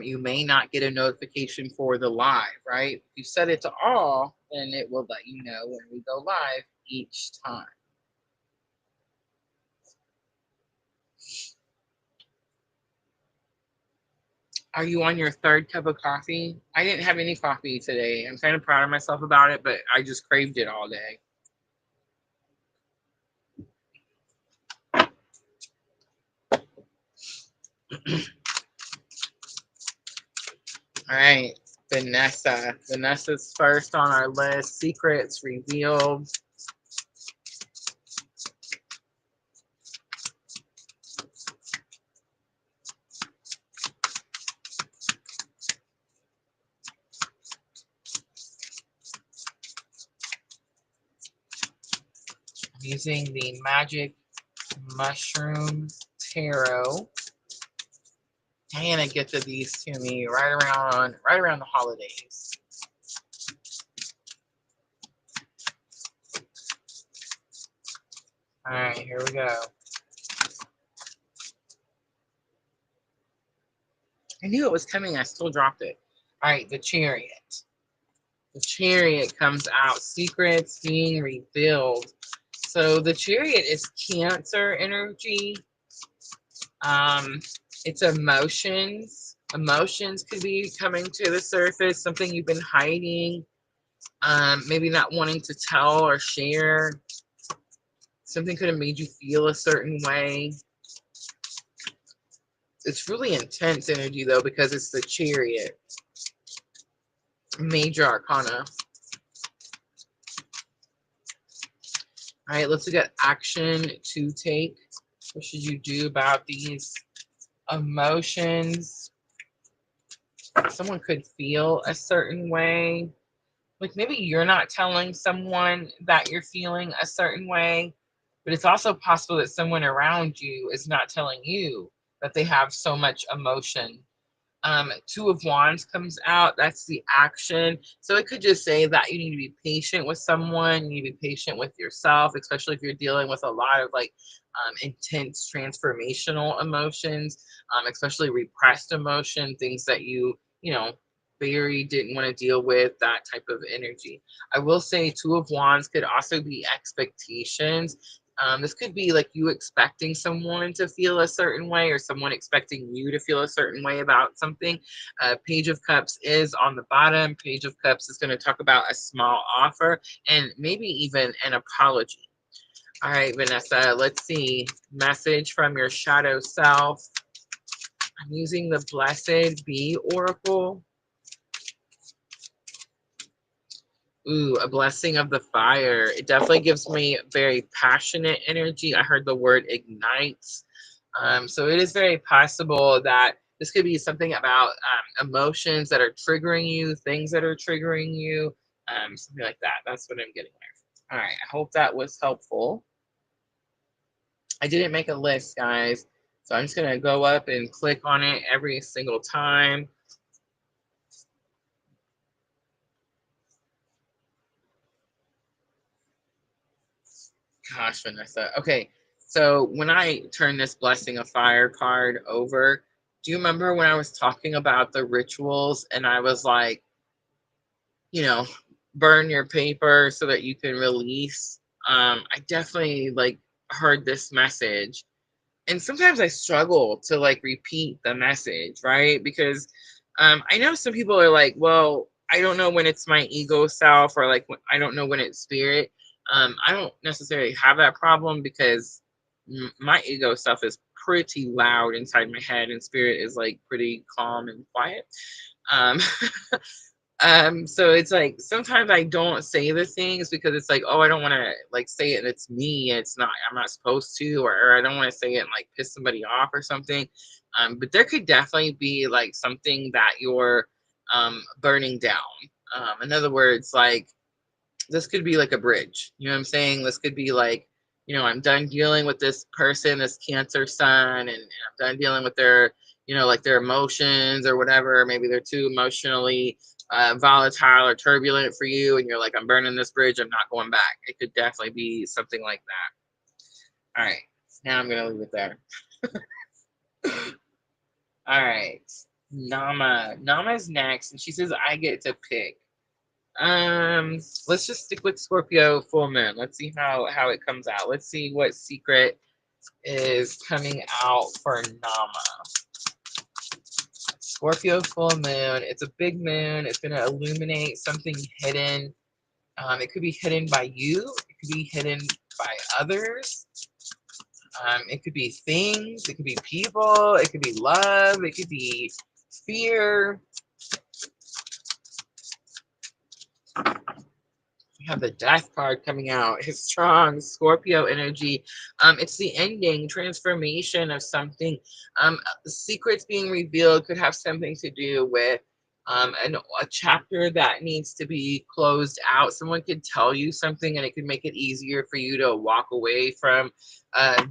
you may not get a notification for the live, right? If you set it to all, then it will let you know when we go live each time. Are you on your third cup of coffee? I didn't have any coffee today. I'm kind of proud of myself about it, but I just craved it all day. All right. Vanessa. Vanessa's first on our list. Secrets revealed. Using the Magic Mushroom Tarot. Diana gifted these to me right around the holidays. All right, here we go. I knew it was coming. I still dropped it. All right, the Chariot. The Chariot comes out. Secrets being revealed. So the Chariot is Cancer energy. It's emotions. Emotions could be coming to the surface. Something you've been hiding. Maybe not wanting to tell or share. Something could have made you feel a certain way. It's really intense energy though, because it's the Chariot. Major Arcana. All right, let's look at action to take. What should you do about these emotions? Someone could feel a certain way. Like maybe you're not telling someone that you're feeling a certain way, but it's also possible that someone around you is not telling you that they have so much emotion. Two of Wands comes out. That's the action. So it could just say that you need to be patient with someone. You need to be patient with yourself, especially if you're dealing with a lot of like intense transformational emotions, especially repressed emotion, things that you know, very didn't want to deal with, that type of energy. I will say Two of Wands could also be expectations. This could be like you expecting someone to feel a certain way or someone expecting you to feel a certain way about something. Page of Cups is on the bottom. Page of Cups is going to talk about a small offer and maybe even an apology. All right, Vanessa, let's see. Message from your shadow self. I'm using the Blessed Be Oracle. Ooh, a blessing of the fire. It definitely gives me very passionate energy. I heard the word ignites. So it is very possible that this could be something about emotions that are triggering you, things that are triggering you, something like that. That's what I'm getting there. All right, I hope that was helpful. I didn't make a list, guys, so I'm just going to go up and click on it every single time. Gosh, Vanessa. Okay, so when I turn this Blessing of Fire card over, do you remember when I was talking about the rituals and I was like, you know, burn your paper so that you can release? I definitely like heard this message. And sometimes I struggle to like repeat the message, right? Because I know some people are like, well, I don't know when it's my ego self or like I don't know when it's spirit. I don't necessarily have that problem because my ego self is pretty loud inside my head and spirit is like pretty calm and quiet. Um, so it's like sometimes I don't say the things because it's like, oh, I don't want to like say it and it's me. It's not, I'm not supposed to, or I don't want to say it and like piss somebody off or something. But there could definitely be like something that you're burning down. In other words, like this could be like a bridge. You know what I'm saying? This could be like, you know, I'm done dealing with this person, this Cancer sun, and I'm done dealing with their, you know, like their emotions or whatever. Maybe they're too emotionally volatile or turbulent for you, and you're like, I'm burning this bridge. I'm not going back. It could definitely be something like that. All right. Now I'm going to leave it there. All right. Nama. Nama's next, and she says, I get to pick. Let's just stick with Scorpio full moon. Let's see how it comes out. Let's see what secret is coming out for Nama. Scorpio full moon. It's a big moon. It's going to illuminate something hidden. It could be hidden by you. It could be hidden by others. It could be things. It could be people. It could be love. It could be fear. We have the death card coming out. It's strong Scorpio energy. It's the ending, transformation of something. Secrets being revealed could have something to do with a chapter that needs to be closed out. Someone could tell you something and it could make it easier for you to walk away from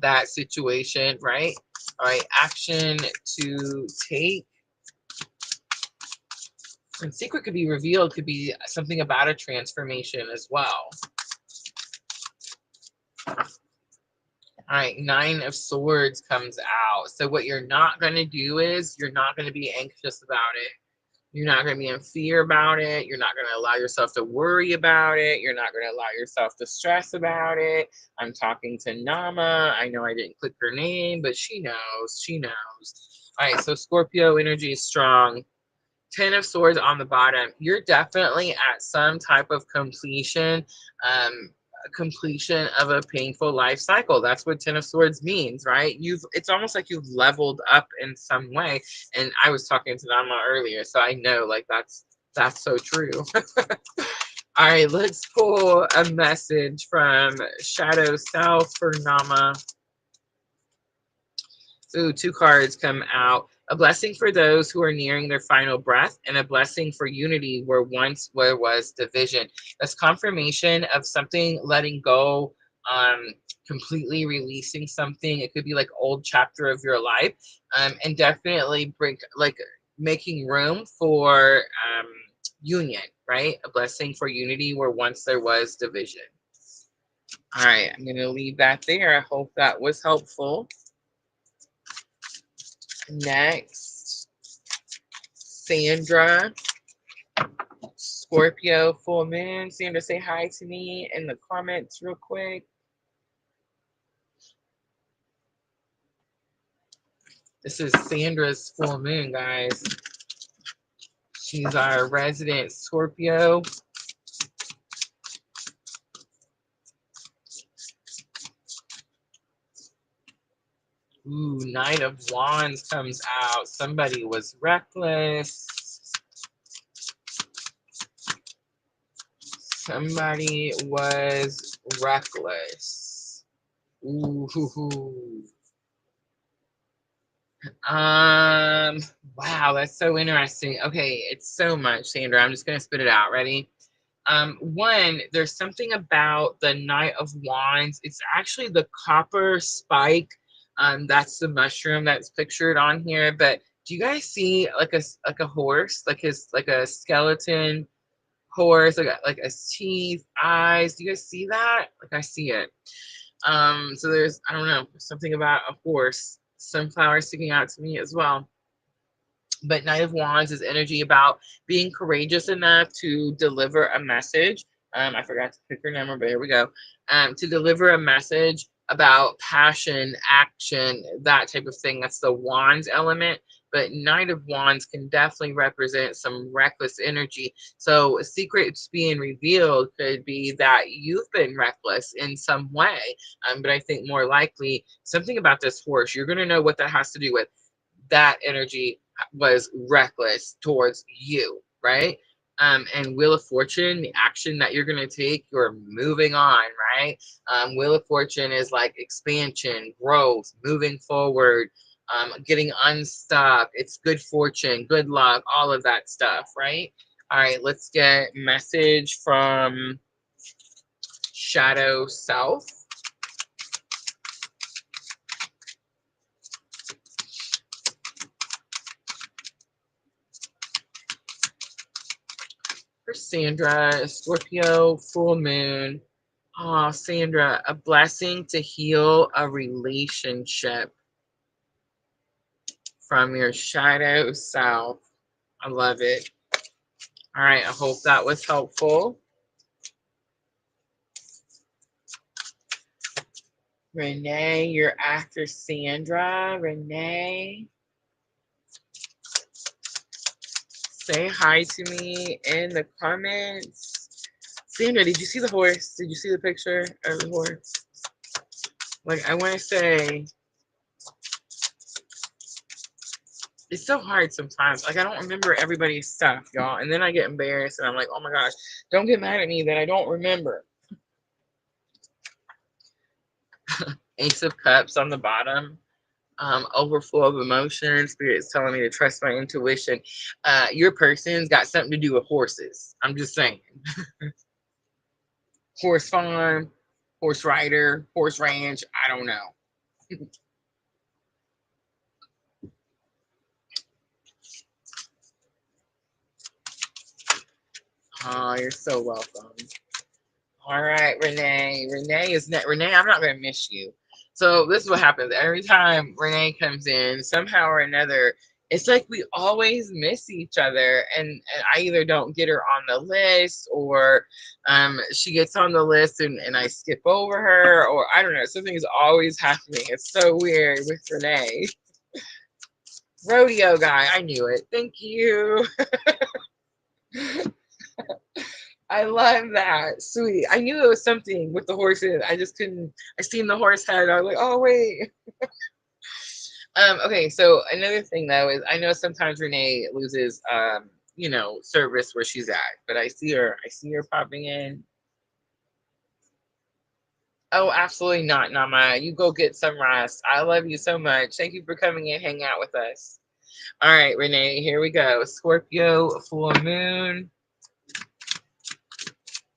that situation, right? All right, action to take. And secret could be revealed, could be something about a transformation as well. All right, Nine of Swords comes out. So what you're not going to do is you're not going to be anxious about it. You're not going to be in fear about it. You're not going to allow yourself to worry about it. You're not going to allow yourself to stress about it. I'm talking to Nama. I know I didn't click her name, but she knows. She knows. All right, so Scorpio energy is strong. 10 of Swords on the bottom. You're definitely at some type of completion. Completion of a painful life cycle. That's what 10 of Swords means, right? It's almost like you've leveled up in some way. And I was talking to Nama earlier, so I know like that's so true. All right, let's pull a message from Shadow Self for Nama. Ooh, two cards come out. A blessing for those who are nearing their final breath, and a blessing for unity where once there was division. That's confirmation of something letting go, completely releasing something. It could be like old chapter of your life, and definitely bring like making room for union, right? A blessing for unity where once there was division. All right, I'm going to leave that there. I hope that was helpful. Next, Sandra, Scorpio Full Moon. Sandra, say hi to me in the comments real quick. This is Sandra's Full Moon, guys. She's our resident Scorpio. Ooh, Knight of Wands comes out. Somebody was reckless. Somebody was reckless. Ooh, hoo, hoo. Wow, that's so interesting. Okay, it's so much, Sandra. I'm just gonna spit it out. Ready? One, there's something about the Knight of Wands. It's actually the copper spike. That's the mushroom that's pictured on here. But do you guys see like a horse, like a skeleton horse, like a teeth, eyes? Do you guys see that? Like I see it. So there's, I don't know, something about a horse, sunflower sticking out to me as well. But Knight of Wands is energy about being courageous enough to deliver a message. I forgot to pick her number, but here we go. To deliver a message about passion, action, that type of thing. That's the Wands element. But Knight of Wands can definitely represent some reckless energy. So secrets being revealed could be that you've been reckless in some way. But I think more likely something about this horse, you're going to know what that has to do with. That energy was reckless towards you, right? And Wheel of Fortune, the action that you're going to take, you're moving on, right? Wheel of Fortune is like expansion, growth, moving forward, getting unstuck. It's good fortune, good luck, all of that stuff, right? All right, let's get message from Shadow Self. For Sandra, Scorpio, Full Moon. Oh, Sandra, a blessing to heal a relationship from your shadow self. I love it. All right, I hope that was helpful. Renee, you're after Sandra. Renee, say hi to me in the comments. Sandra, did you see the horse? Did you see the picture of the horse? Like, I want to say, It's so hard sometimes. Like I don't remember everybody's stuff, y'all. And then I get embarrassed and I'm like, oh my gosh, don't get mad at me that I don't remember. Ace of Cups on the bottom. Overflow of emotion. Spirit's telling me to trust my intuition. Your person's got something to do with horses. I'm just saying. Horse farm, horse rider, horse ranch. I don't know. Oh, you're so welcome. All right, Renee. Renee is net. Renee, I'm not gonna miss you. So this is what happens every time Renee comes in. Somehow or another, it's like we always miss each other, and I either don't get her on the list, or she gets on the list and I skip over her, or I don't know. Something is always happening. It's so weird with Renee. Rodeo guy, I knew it. Thank you. I love that. Sweet. I knew it was something with the horses. I just couldn't. I seen the horse head. I was like, oh wait. Okay, so another thing though is I know sometimes Renee loses service where she's at, but I see her. I see her popping in. Oh, absolutely not, Nama. You go get some rest. I love you so much. Thank you for coming and hang out with us. All right, Renee, here we go. Scorpio Full Moon.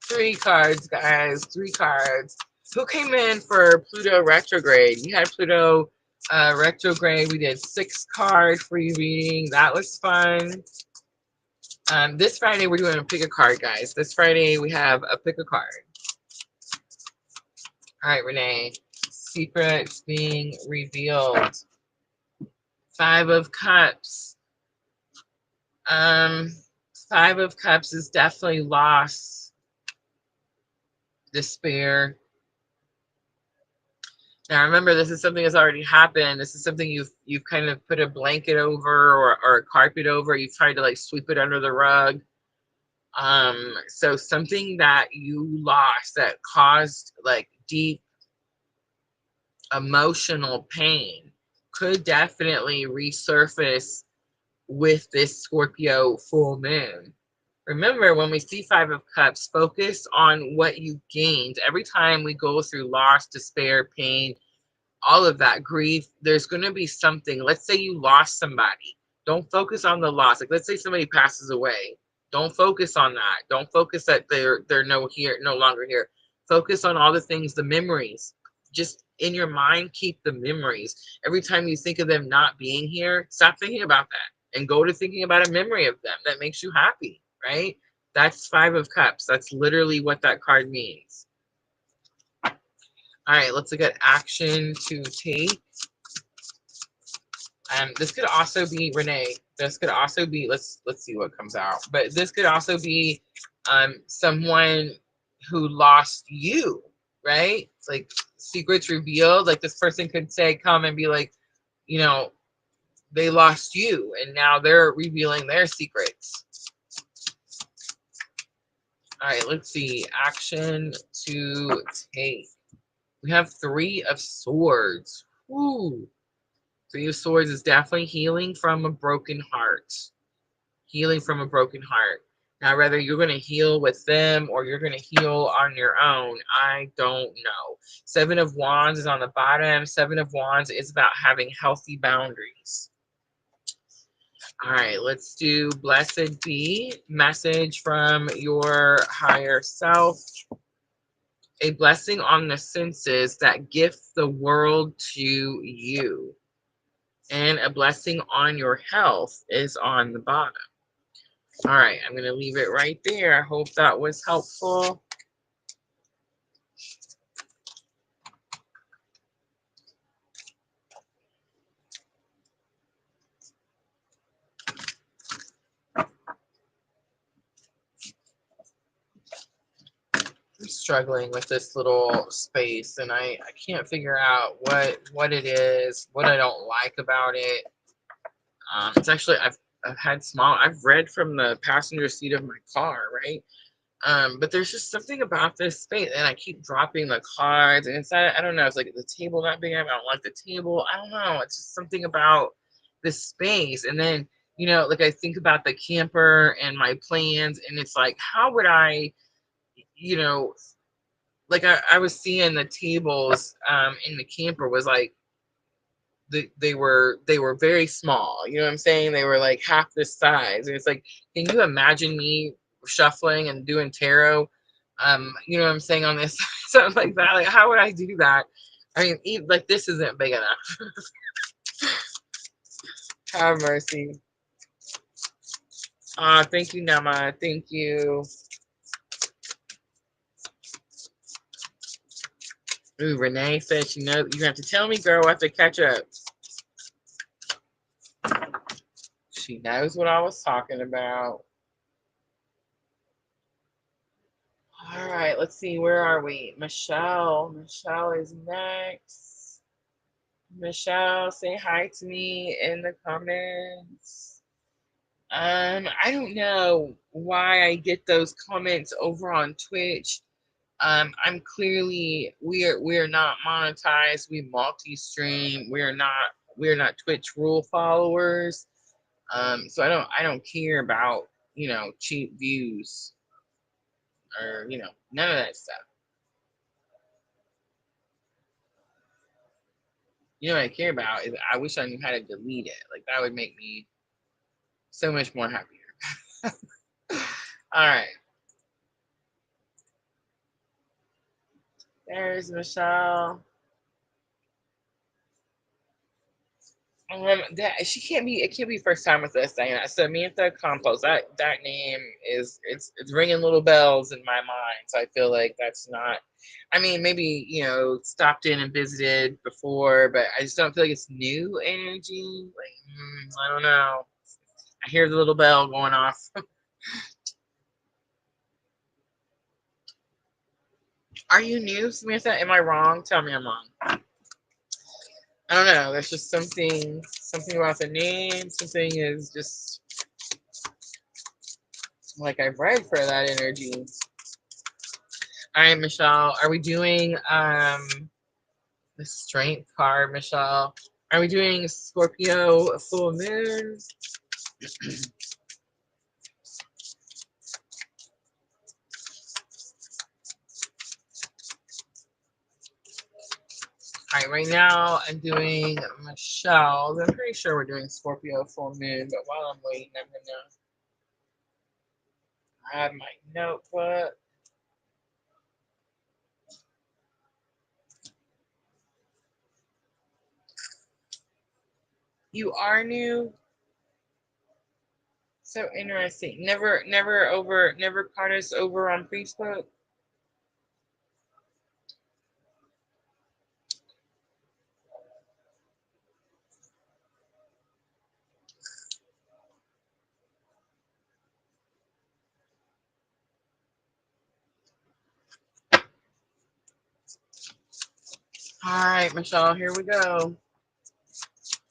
3 cards, guys. 3 cards. Who came in for Pluto retrograde? You had Pluto retrograde. We did 6 card free reading. That was fun. This Friday we're doing a pick a card, guys. This Friday we have a pick a card. All right, Renee. Secrets being revealed. 5 of Cups. 5 of Cups is definitely loss, despair. Now remember, this is something that's already happened. This is something you've kind of put a blanket over, or a carpet over. You've tried to like sweep it under the rug. So something that you lost that caused like deep emotional pain could definitely resurface with this Scorpio full moon. Remember, when we see 5 of Cups, focus on what you gained. Every time we go through loss, despair, pain, all of that grief, there's going to be something. Let's say you lost somebody. Don't focus on the loss. Like, let's say somebody passes away. Don't focus on that. Don't focus that they're no longer here. Focus on all the things, the memories. Just in your mind, keep the memories. Every time you think of them not being here, stop thinking about that and go to thinking about a memory of them that makes you happy, right? That's 5 of Cups. That's literally what that card means. All right, let's look at action to take. This could also be Renee. This could also be, let's see what comes out. But this could also be someone who lost you, right? It's like secrets revealed. Like this person could say, come and be like, they lost you, and now they're revealing their secrets. All right, let's see. Action to take. We have 3 of Swords. Ooh. 3 of Swords is definitely healing from a broken heart. Healing from a broken heart. Now, whether you're going to heal with them or you're going to heal on your own, I don't know. 7 of Wands is on the bottom. 7 of Wands is about having healthy boundaries. All right, let's do Blessed Be. Message from your higher self. A blessing on the senses that gift the world to you. And a blessing on your health is on the bottom. All right, I'm going to leave it right there. I hope that was helpful. I'm struggling with this little space, and I can't figure out what it is, what I don't like about it. It's actually, I've read from the passenger seat of my car, right? But there's just something about this space, and I keep dropping the cards, and I don't know, it's like the table not being, I don't like the table. I don't know. It's just something about this space. And then, you know, like I think about the camper and my plans, and it's like, how would I, you know, like I was seeing the tables in the camper was like they were very small. You know what I'm saying? They were like half this size. And it's like, can you imagine me shuffling and doing tarot? You know what I'm saying on this something like that? Like, how would I do that? I mean, like this isn't big enough. Have mercy. Thank you, Nama. Thank you. Ooh, Renee says, you know, you have to tell me, girl, I have to catch up. She knows what I was talking about. All right, let's see. Where are we? Michelle. Michelle is next. Michelle, say hi to me in the comments. I don't know why I get those comments over on Twitch. I'm clearly we're not monetized. We multi-stream. We're not Twitch rule followers. So I don't care about, you know, cheap views or, you know, none of that stuff. You know what I care about is I wish I knew how to delete it. Like that would make me so much more happier. All right. There's Michelle. That she can't be. It can't be first time with us saying that. Samantha Compost. That name is it's ringing little bells in my mind. So I feel like that's not. I mean, maybe, you know, stopped in and visited before, but I just don't feel like it's new energy. Like I don't know. I hear the little bell going off. Are you new, Samantha? Am I wrong? Tell me I'm wrong. I don't know. There's just something about the name. Something is just like I've read for that energy. All right, Michelle. Are we doing the strength card, Michelle? Are we doing Scorpio full moon? All right, right now I'm doing Michelle's. I'm pretty sure we're doing Scorpio full moon, but while I'm waiting, I'm gonna grab my notebook. You are new. So interesting. Never caught us over on Facebook. All right, Michelle, here we go.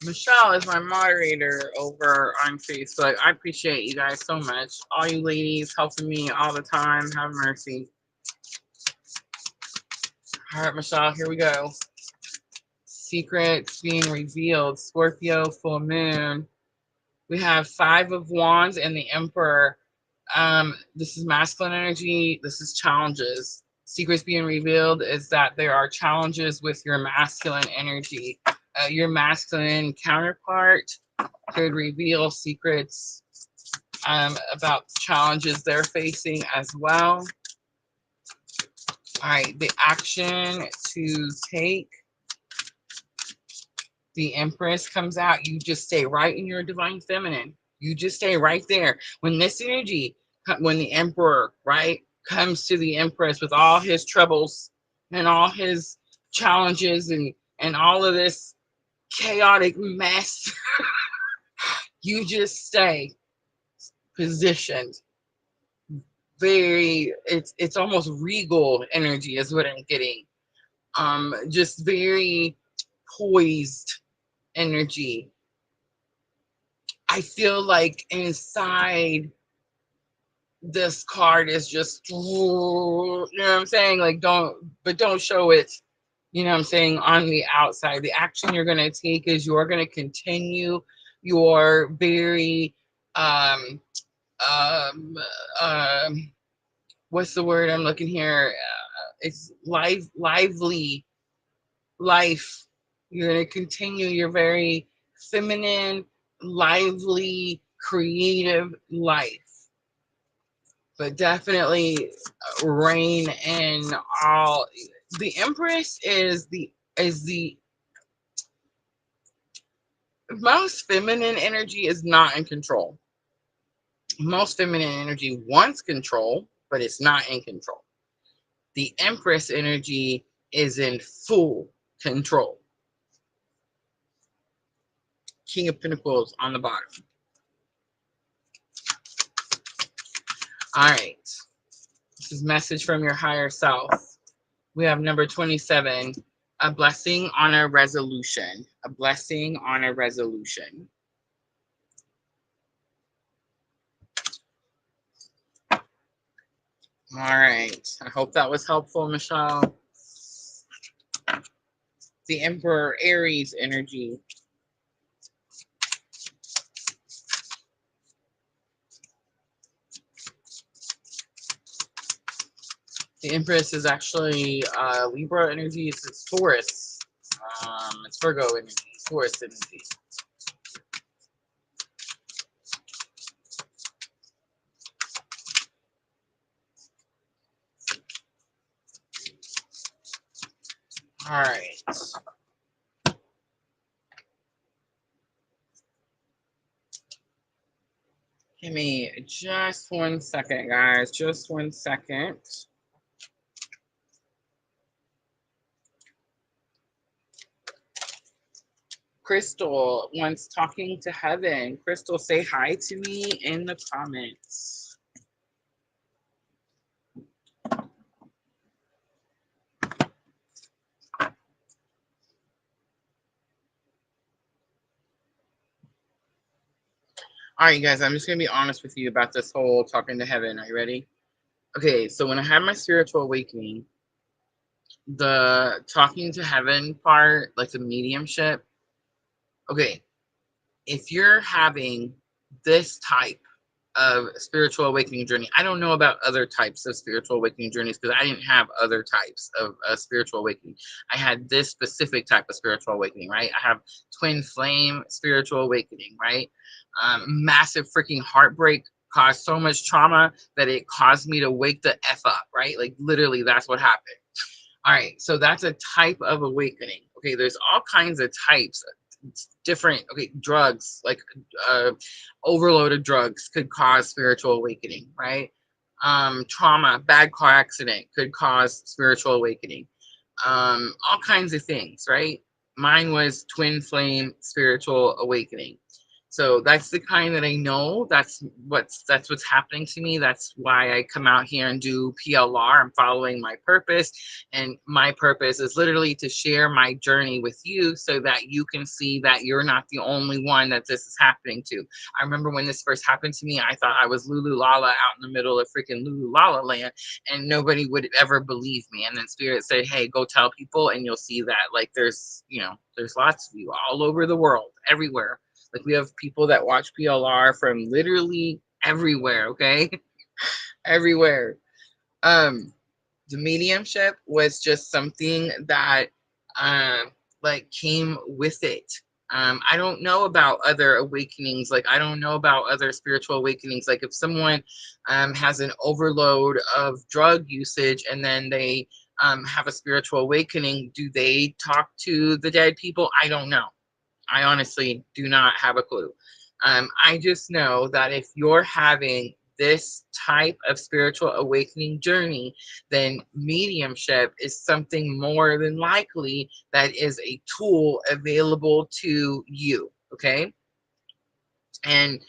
Michelle is my moderator over on Facebook. I appreciate you guys so much. All you ladies helping me all the time. Have mercy. All right, Michelle, here we go. Secrets being revealed. Scorpio full moon. We have 5 of Wands and the Emperor. This is masculine energy. This is challenges. Secrets being revealed is that there are challenges with your masculine energy. Your masculine counterpart could reveal secrets about challenges they're facing as well. All right, the action to take. The Empress comes out. You just stay right in your divine feminine. You just stay right there. When this energy, when the Emperor, right, comes to the Empress with all his troubles and all his challenges and all of this chaotic mess, you just stay positioned. Very, it's almost regal energy is what I'm getting. Just very poised energy. I feel like inside this card is just, you know what I'm saying? Like, don't show it, you know what I'm saying, on the outside. The action you're going to take is you're going to continue You're very um um what's the word I'm looking here? It's lively life. You're going to continue your very feminine, lively, creative life. But definitely reign in all. The Empress is the most feminine energy is not in control. Most feminine energy wants control, but it's not in control. The Empress energy is in full control. King of Pentacles on the bottom. All right. This is message from your higher self. We have number 27, a blessing on a resolution. A blessing on a resolution. All right. I hope that was helpful, Michelle. The Emperor Aries energy. The Empress is actually Libra energy. It's Taurus. It's Virgo energy. Taurus energy. All right. Give me just 1 second, guys. Just 1 second. Crystal wants talking to heaven. Crystal, say hi to me in the comments. All right, you guys, I'm just going to be honest with you about this whole talking to heaven. Are you ready? Okay, so when I had my spiritual awakening, the talking to heaven part, like the mediumship, okay, if you're having this type of spiritual awakening journey, I don't know about other types of spiritual awakening journeys because I didn't have other types of spiritual awakening. I had this specific type of spiritual awakening, right? I have twin flame spiritual awakening, right? Massive freaking heartbreak caused so much trauma that it caused me to wake the F up, right? Like literally that's what happened. All right, so that's a type of awakening. Okay, there's all kinds of types, different. Okay, drugs like overload of drugs could cause spiritual awakening, right? Trauma, bad car accident could cause spiritual awakening. All kinds of things, right? Mine was twin flame spiritual awakening. So that's the kind that I know. That's what's happening to me. That's why I come out here and do PLR. I'm following my purpose, and my purpose is literally to share my journey with you so that you can see that you're not the only one that this is happening to. I remember when this first happened to me, I thought I was Lulu Lala out in the middle of freaking Lulu Lala land, and nobody would ever believe me. And then Spirit said, "Hey, go tell people, and you'll see that like there's lots of you all over the world, everywhere." Like we have people that watch PLR from literally everywhere, okay? Everywhere. The mediumship was just something that like came with it. I don't know about other awakenings. Like I don't know about other spiritual awakenings. Like if someone has an overload of drug usage and then they have a spiritual awakening, do they talk to the dead people? I don't know. I honestly do not have a clue. I just know that if you're having this type of spiritual awakening journey, then mediumship is something more than likely that is a tool available to you. Okay. And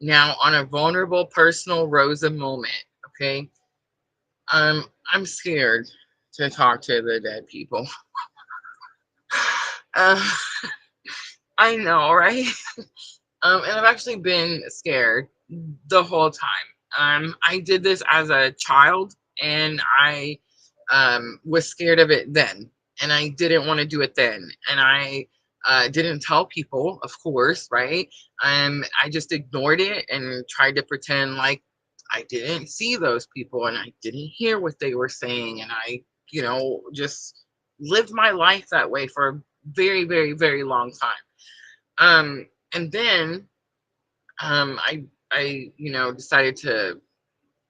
now on a vulnerable personal Rosa moment. Okay. I'm scared to talk to the dead people. uh, I know, right? And I've actually been scared the whole time. I did this as a child, and I was scared of it then, and I didn't want to do it then, and I Didn't tell people, of course, right? I just ignored it and tried to pretend like I didn't see those people and I didn't hear what they were saying. And I, just lived my life that way for a very, very, very long time. And then I decided to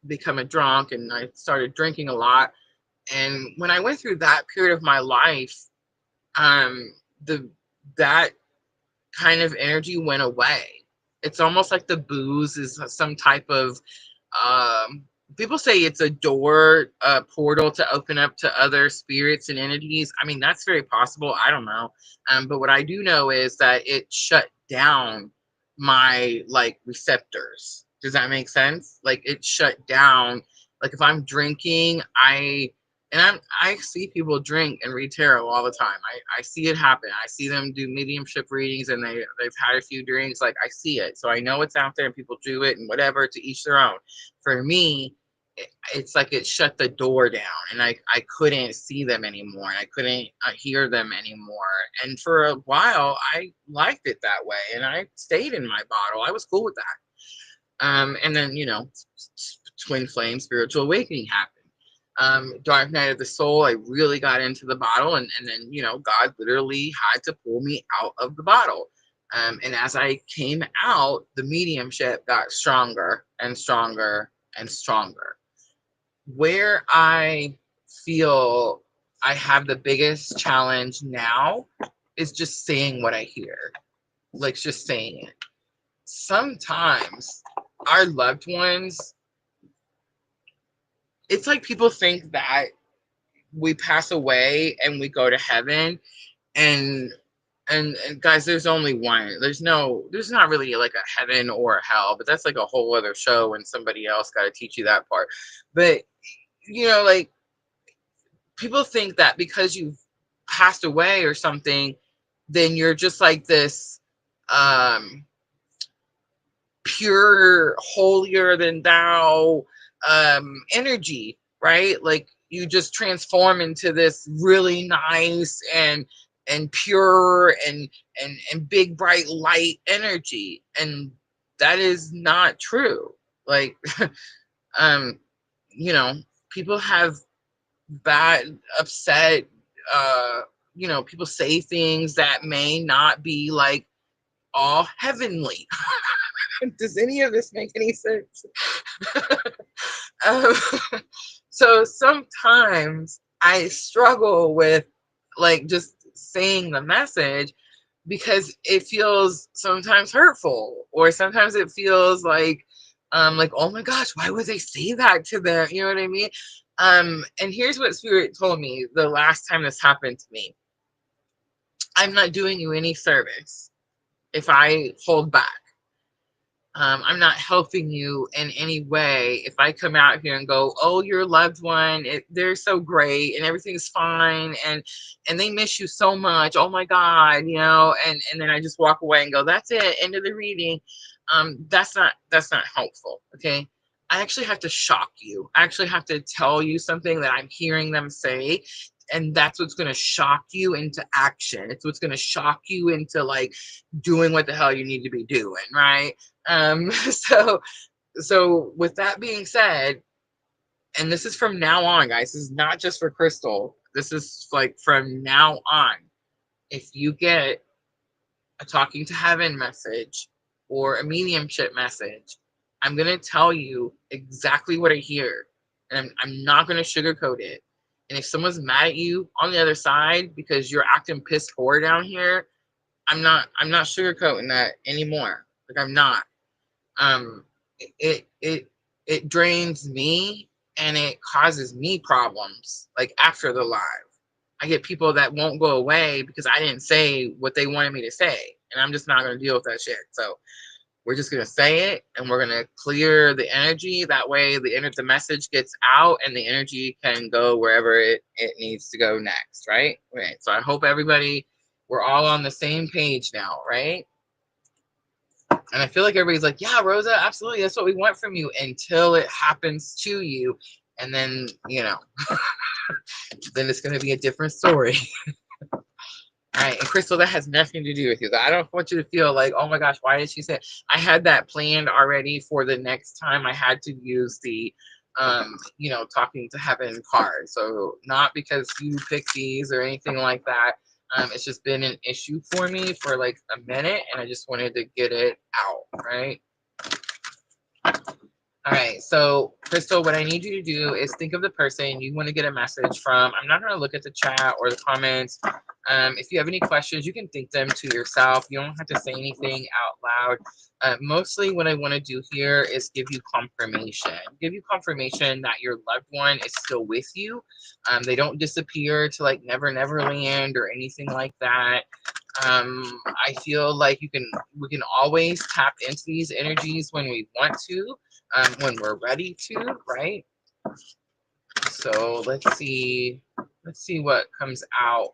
become a drunk and I started drinking a lot. And when I went through that period of my life, um, the that kind of energy went away. It's almost like the booze is some type of um people say it's a door, a portal to open up to other spirits and entities. I mean, that's very possible. I don't know. But what I do know is that it shut down my like receptors. Does that make sense? Like it shut down. Like if I'm drinking, I see people drink and read tarot all the time. I see it happen. I see them do mediumship readings and they've had a few drinks. Like I see it. So I know it's out there and people do it and whatever, to each their own. For me, it's like it shut the door down and I couldn't see them anymore and I couldn't hear them anymore. And for a while, I liked it that way and I stayed in my bottle. I was cool with that. And then, twin flame spiritual awakening happened. Dark night of the soul, I really got into the bottle and then, God literally had to pull me out of the bottle. And as I came out, the mediumship got stronger and stronger and stronger. Where I feel I have the biggest challenge now is just saying what I hear, like just saying it. Sometimes our loved ones, it's like people think that we pass away and we go to heaven, and and guys, there's only one. There's not really like a heaven or a hell, but that's like a whole other show and somebody else got to teach you that part. But like people think that because you've passed away or something, then you're just like this um pure, holier than thou energy, right? Like you just transform into this really nice and pure and big bright light energy, and that is not true. Like um people have bad, upset, people say things that may not be like all heavenly. Does any of this make any sense? um, so sometimes I struggle with like just saying the message because it feels sometimes hurtful, or sometimes it feels like, oh my gosh, why would they say that to them? You know what I mean? And here's what Spirit told me the last time this happened to me. I'm not doing you any service if I hold back. I'm not helping you in any way if I come out here and go, oh, your loved one, they're so great and everything's fine and they miss you so much. Oh my God, and then I just walk away and go, that's it, end of the reading. That's not helpful. Okay. I actually have to shock you. I actually have to tell you something that I'm hearing them say. And that's what's going to shock you into action. It's what's going to shock you into like doing what the hell you need to be doing. Right. So with that being said, and this is from now on, guys, this is not just for Crystal. This is like from now on. If you get a talking to heaven message or a mediumship message, I'm going to tell you exactly what I hear. And I'm not going to sugarcoat it. And if someone's mad at you on the other side because you're acting piss poor down here, I'm not sugarcoating that anymore. Like I'm not. Um, it drains me and it causes me problems like after the live. I get people that won't go away because I didn't say what they wanted me to say, and I'm just not going to deal with that shit. So we're just going to say it and we're going to clear the energy. That way the message gets out and the energy can go wherever it needs to go next. Right. So I hope we're all on the same page now. Right. And I feel like everybody's like, yeah, Rosa, absolutely. That's what we want from you until it happens to you. And then, then it's going to be a different story. All right, and Crystal, that has nothing to do with you. I don't want you to feel like, oh my gosh, why did she say it? I had that planned already for the next time I had to use the, talking to heaven card. So not because you picked these or anything like that. It's just been an issue for me for like a minute, and I just wanted to get it out, right? All right, so Crystal, what I need you to do is think of the person you want to get a message from. I'm not going to look at the chat or the comments. If you have any questions, you can think them to yourself. You don't have to say anything out loud. Mostly what I want to do here is give you confirmation. Give you confirmation that your loved one is still with you. They don't disappear to like Never Never Land or anything like that. I feel like we can always tap into these energies when we want to, when we're ready to, right? So let's see what comes out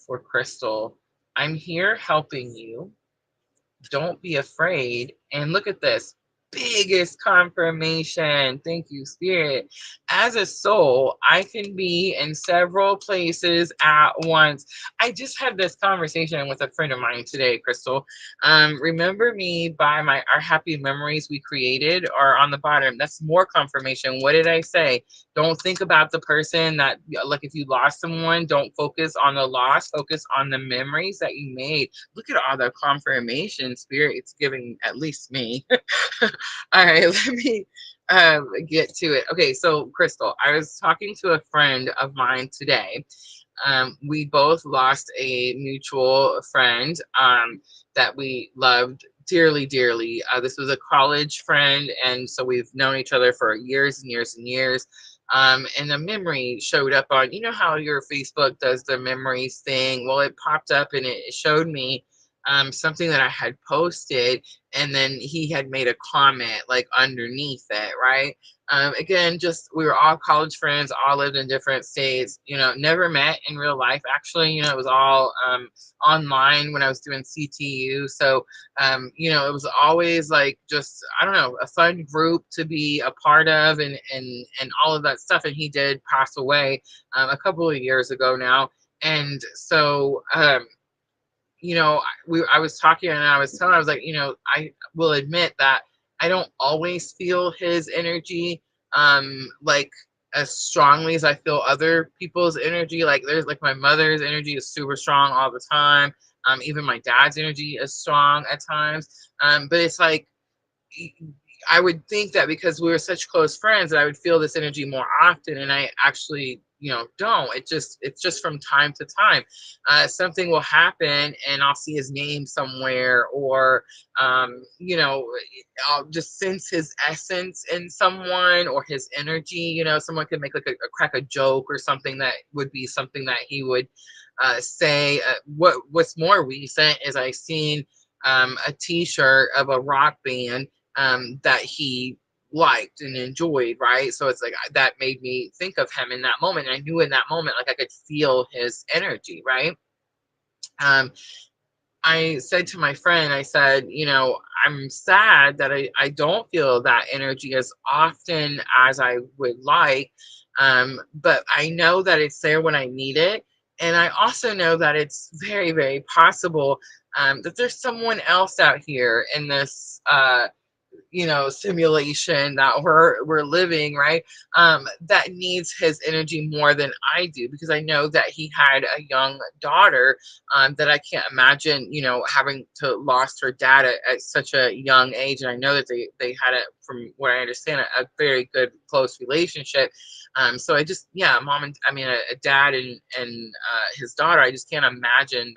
for Crystal. I'm here helping you. Don't be afraid. And look at this. Biggest confirmation. Thank you, Spirit. As a soul, I can be in several places at once. I just had this conversation with a friend of mine today, Crystal. Remember me by our happy memories we created are on the bottom. That's more confirmation. What did I say? Don't think about the person that, like, if you lost someone, don't focus on the loss, focus on the memories that you made. Look at all the confirmation, Spirit. It's giving at least me. All right, let me get to it. Okay, so Crystal, I was talking to a friend of mine today. We both lost a mutual friend that we loved dearly, dearly. This was a college friend, and so we've known each other for years and years and years. And a memory showed up on, you know how your Facebook does the memories thing? Well, it popped up and it showed me something that I had posted, and then he had made a comment like underneath it, right? Again, just we were all college friends, all lived in different states, never met in real life. Actually, it was all online when I was doing CTU. So, it was always like just, I don't know, a fun group to be a part of and all of that stuff. And he did pass away a couple of years ago now. And so, I was talking and I was telling, I was like, I will admit that I don't always feel his energy, like as strongly as I feel other people's energy. Like there's like my mother's energy is super strong all the time. Even my dad's energy is strong at times. But it's like, I would think that because we were such close friends that I would feel this energy more often, and I actually, don't. It's just from time to time. Something will happen, and I'll see his name somewhere, or I'll just sense his essence in someone or his energy. Someone could make like a crack a joke or something that would be something that he would say. What's more recent is I seen a T-shirt of a rock band that he liked and enjoyed, right? So it's like that made me think of him in that moment. And I knew in that moment, like I could feel his energy, right? Um, I said to my friend, I said, I'm sad that I don't feel that energy as often as I would like. But I know that it's there when I need it. And I also know that it's very, very possible that there's someone else out here in this simulation that we're living, right? That needs his energy more than I do, because I know that he had a young daughter that I can't imagine, having to lost her dad at such a young age. And I know that they had it, from what I understand, a very good close relationship. So I just, yeah, a dad and his daughter, I just can't imagine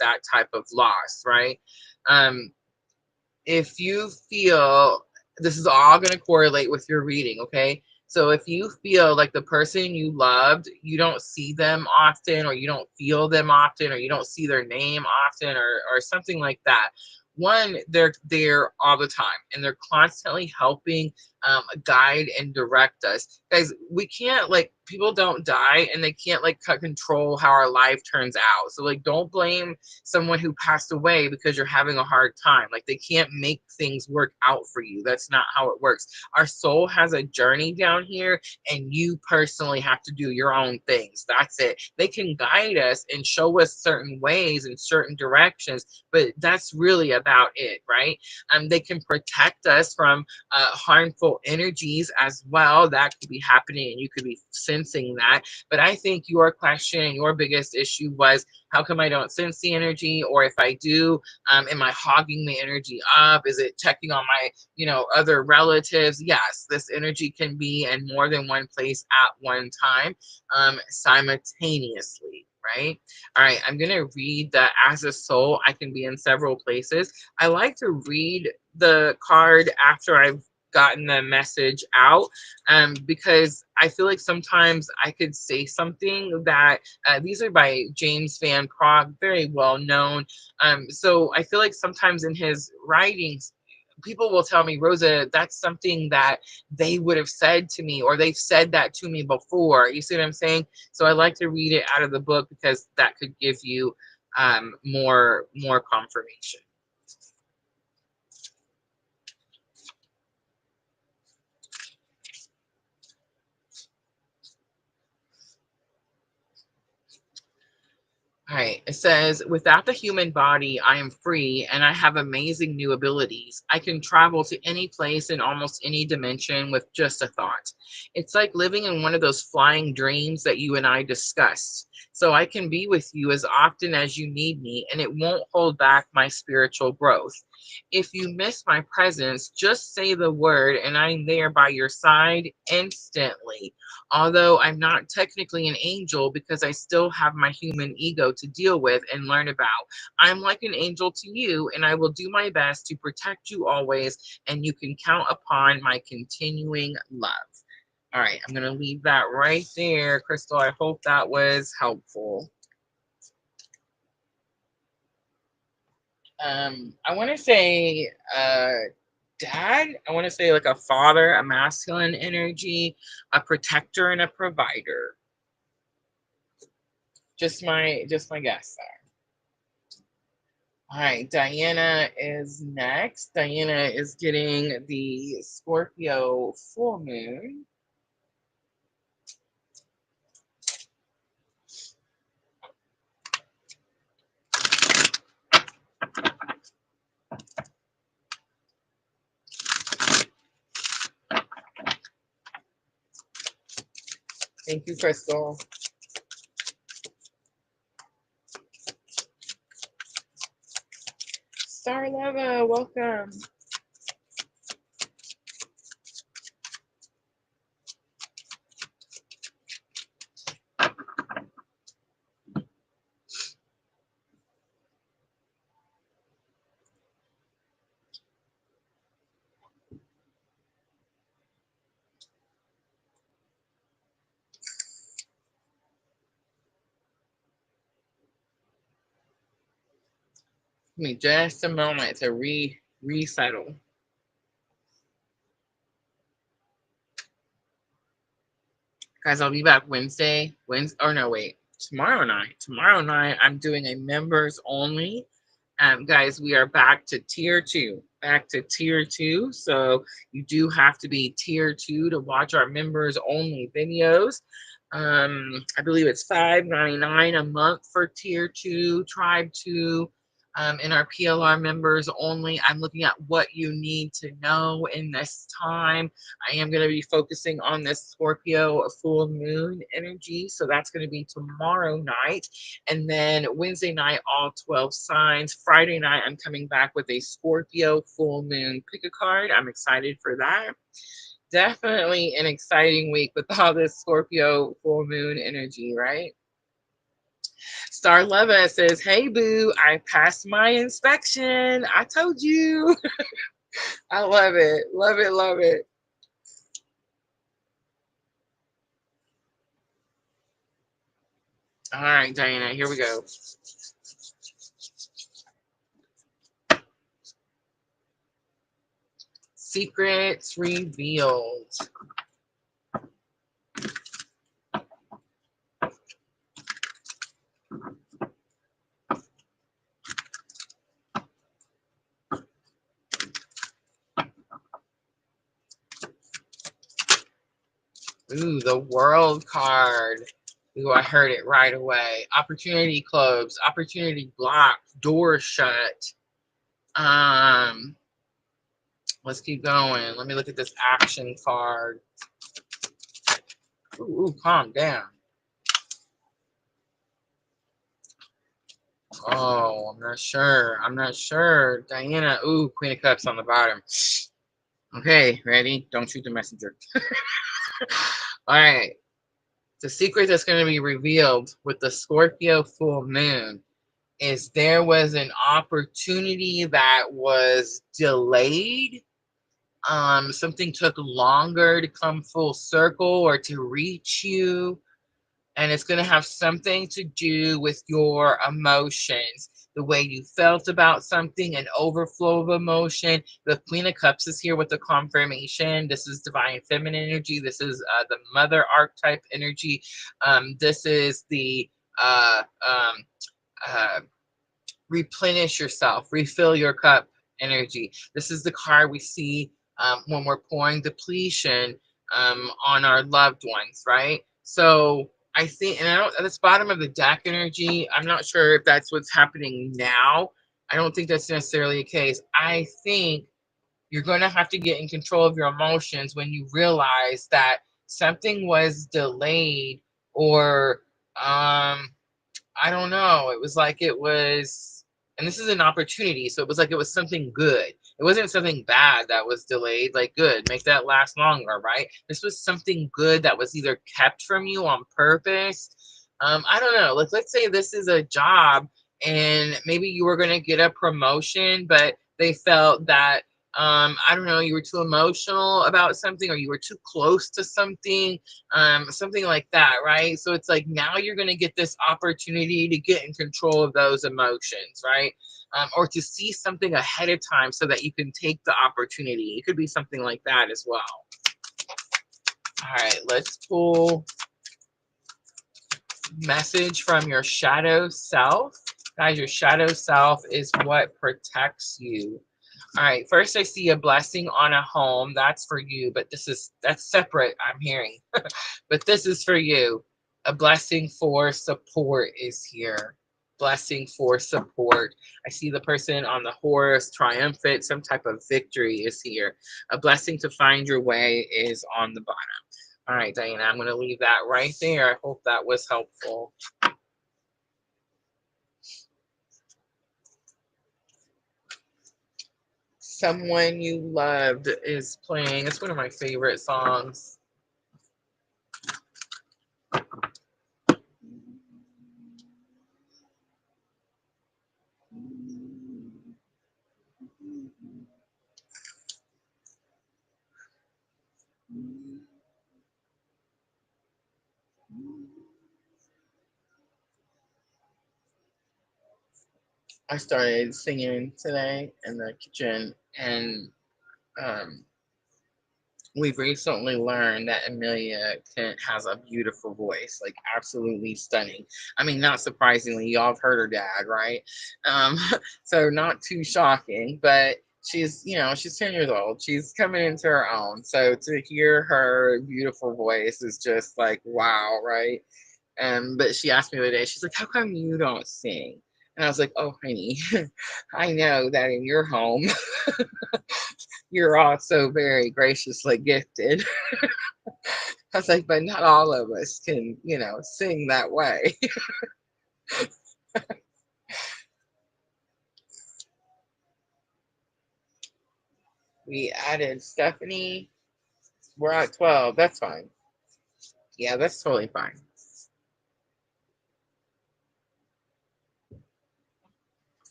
that type of loss, right? If you feel, this is all going to correlate with your reading, okay? So if you feel like the person you loved, you don't see them often, or you don't feel them often, or you don't see their name often, or something like that, one, they're there all the time and they're constantly helping guide and direct us. Guys, we can't, like, people don't die and they can't like control how our life turns out. So like, don't blame someone who passed away because you're having a hard time. Like, they can't make things work out for you. That's not how it works. Our soul has a journey down here, and you personally have to do your own things. That's it. They can guide us and show us certain ways and certain directions, but that's really about it, right? They can protect us from harmful energies as well. That could be happening and you could be sensing that. But I think your question and your biggest issue was, how come I don't sense the energy? Or if I do, am I hogging the energy up? Is it checking on my, other relatives? Yes, this energy can be in more than one place at one time, simultaneously. Right? All right, I'm going to read that as a soul, I can be in several places. I like to read the card after I've gotten the message out, because I feel like sometimes I could say something that these are by James Van Praagh, very well known. So I feel like sometimes in his writings, people will tell me, Rosa, that's something that they would have said to me, or they've said that to me before. You see what I'm saying? So I like to read it out of the book because that could give you more confirmation. All right, it says, without the human body, I am free and I have amazing new abilities. I can travel to any place in almost any dimension with just a thought. It's like living in one of those flying dreams that you and I discussed. So I can be with you as often as you need me, and it won't hold back my spiritual growth. If you miss my presence, just say the word and I'm there by your side instantly. Although I'm not technically an angel because I still have my human ego to deal with and learn about. I'm like an angel to you, and I will do my best to protect you always, and you can count upon my continuing love. All right, I'm going to leave that right there, Crystal. I hope that was helpful. I want to say dad. I want to say like a father, a masculine energy, a protector, and a provider. Just my guess there. All right, Diana is next. Diana is getting the Scorpio full moon. Thank you, Crystal. Star Lava, welcome. Give me just a moment to resettle. Guys, I'll be back Wednesday. Or no, wait. Tomorrow night. Tomorrow night, I'm doing a members only. Guys, we are back to tier 2. Back to tier 2. So you do have to be tier 2 to watch our members only videos. I believe it's $5.99 a month for tier 2, tribe 2. In our PLR members only. I'm looking at what you need to know in this time. I am going to be focusing on this Scorpio full moon energy. So that's going to be tomorrow night. And then Wednesday night, all 12 signs. Friday night, I'm coming back with a Scorpio full moon pick a card. I'm excited for that. Definitely an exciting week with all this Scorpio full moon energy, right? Star Leva says, hey, boo, I passed my inspection. I told you. I love it. Love it. Love it. All right, Diana, here we go. Secrets revealed. Ooh, the World card. Ooh, I heard it right away. Opportunity closed. Opportunity blocked. Door shut. Let's keep going. Let me look at this action card. Ooh, calm down. Oh, I'm not sure. I'm not sure. Diana. Ooh, Queen of Cups on the bottom. Okay, ready? Don't shoot the messenger. All right. The secret that's going to be revealed with the Scorpio full moon is there was an opportunity that was delayed. Something took longer to come full circle or to reach you. And it's going to have something to do with your emotions, the way you felt about something, an overflow of emotion. The Queen of Cups is here with the confirmation. This is divine feminine energy. This is the mother archetype energy. This is the uh, um, uh, replenish yourself, refill your cup energy. This is the card we see when we're pouring depletion on our loved ones, right? So I think, and I don't, at this bottom of the deck energy, I'm not sure if that's what's happening now. I don't think that's necessarily the case. I think you're going to have to get in control of your emotions when you realize that something was delayed or I don't know. It was like it was, and this is an opportunity. So it was like it was something good. It wasn't something bad that was delayed. Like, good, make that last longer, right? This was something good that was either kept from you on purpose. I don't know. Like, let's say this is a job and maybe you were going to get a promotion, but they felt that, I don't know, you were too emotional about something or you were too close to something, something like that, right? So it's like now you're going to get this opportunity to get in control of those emotions, right? Or to see something ahead of time so that you can take the opportunity. It could be something like that as well. All right, let's pull message from your shadow self. Guys, your shadow self is what protects you. All right, first I see a blessing on a home. That's for you, but that's separate, I'm hearing. But this is for you. A blessing for support is here. Blessing for support. I see the person on the horse, triumphant, some type of victory is here. A blessing to find your way is on the bottom. All right, Diana, I'm going to leave that right there. I hope that was helpful. Someone You Loved is playing. It's one of my favorite songs. I started singing today in the kitchen, and um, we've recently learned that Amelia has a beautiful voice, like absolutely stunning. I mean, not surprisingly, y'all have heard her dad, right? Um, so not too shocking, but she's, she's 10 years old. She's coming into her own. So to hear her beautiful voice is just like, wow, right? But she asked me the other day, she's like, how come you don't sing? And I was like, oh, honey, I know that in your home, you're also very graciously gifted. I was like, but not all of us can, sing that way. We added Stephanie. We're at 12. That's fine. Yeah, that's totally fine.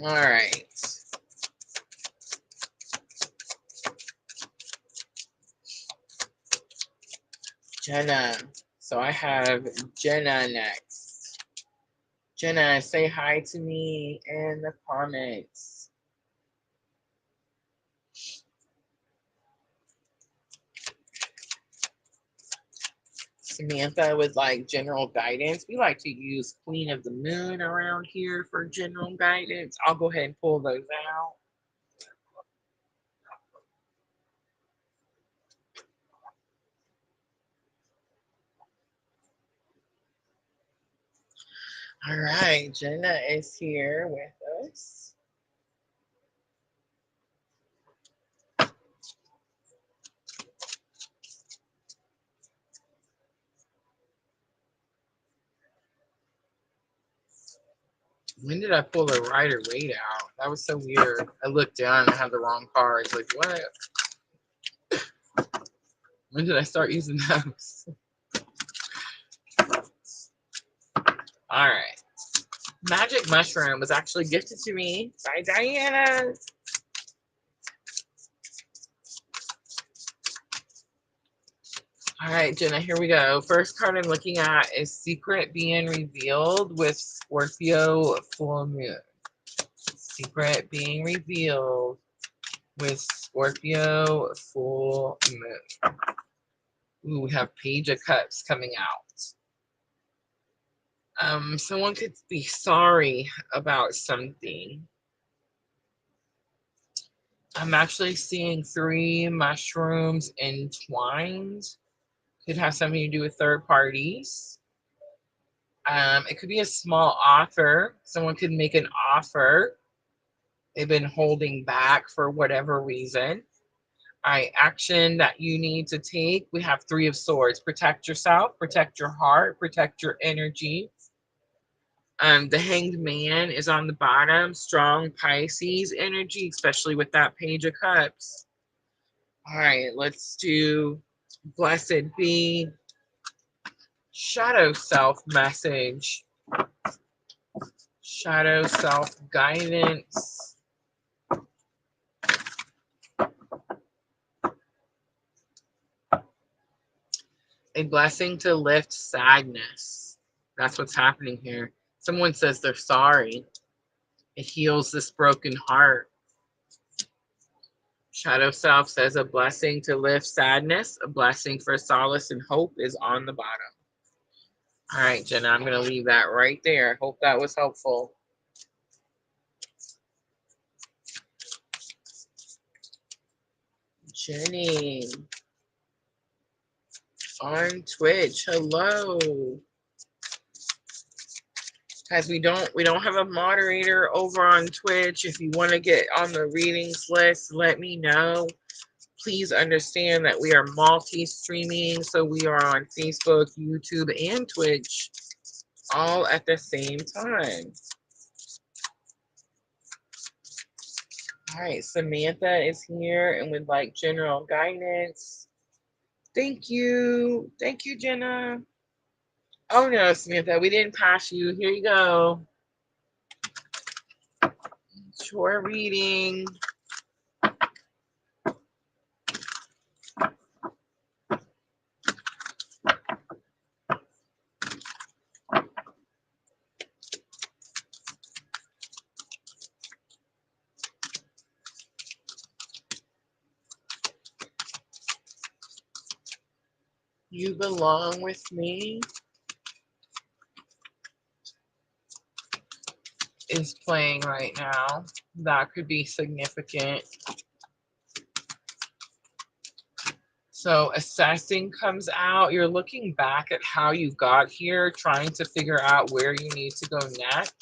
All right. Jenna. So I have Jenna next. Jenna, say hi to me in the comments. Samantha with like general guidance. We like to use Queen of the Moon around here for general guidance. I'll go ahead and pull those out. All right, Jenna is here with us. When did I pull the Rider Waite out? That was so weird. I looked down and I had the wrong cards. Like, what? When did I start using those? All right. Magic Mushroom was actually gifted to me by Diana. All right, Jenna, here we go. First card I'm looking at is Secret Being Revealed with Scorpio Full Moon. Secret Being Revealed with Scorpio Full Moon. Ooh, we have Page of Cups coming out. Someone could be sorry about something. I'm actually seeing 3 mushrooms entwined. Could have something to do with third parties. It could be a small offer. Someone could make an offer they've been holding back for whatever reason. All right, action that you need to take. We have 3 of Swords. Protect yourself, protect your heart, protect your energy. The Hanged Man is on the bottom. Strong Pisces energy, especially with that Page of Cups. All right, let's do Blessed Be. Shadow Self message. Shadow Self guidance. A blessing to lift sadness. That's what's happening here. Someone says they're sorry. It heals this broken heart. Shadow Self says a blessing to lift sadness, a blessing for solace and hope is on the bottom. All right, Jenna, I'm going to leave that right there. Hope that was helpful. Jenny on Twitch, hello. Guys, we don't have a moderator over on Twitch. If you want to get on the readings list, let me know. Please understand that we are multi-streaming, so we are on Facebook, YouTube, and Twitch all at the same time. All right, Samantha is here and would like general guidance. Thank you. Thank you, Jenna. Oh no, Samantha, we didn't pass you. Here you go. Short reading. You belong with me is playing right now. That could be significant. So assessing comes out. You're looking back at how you got here, trying to figure out where you need to go next.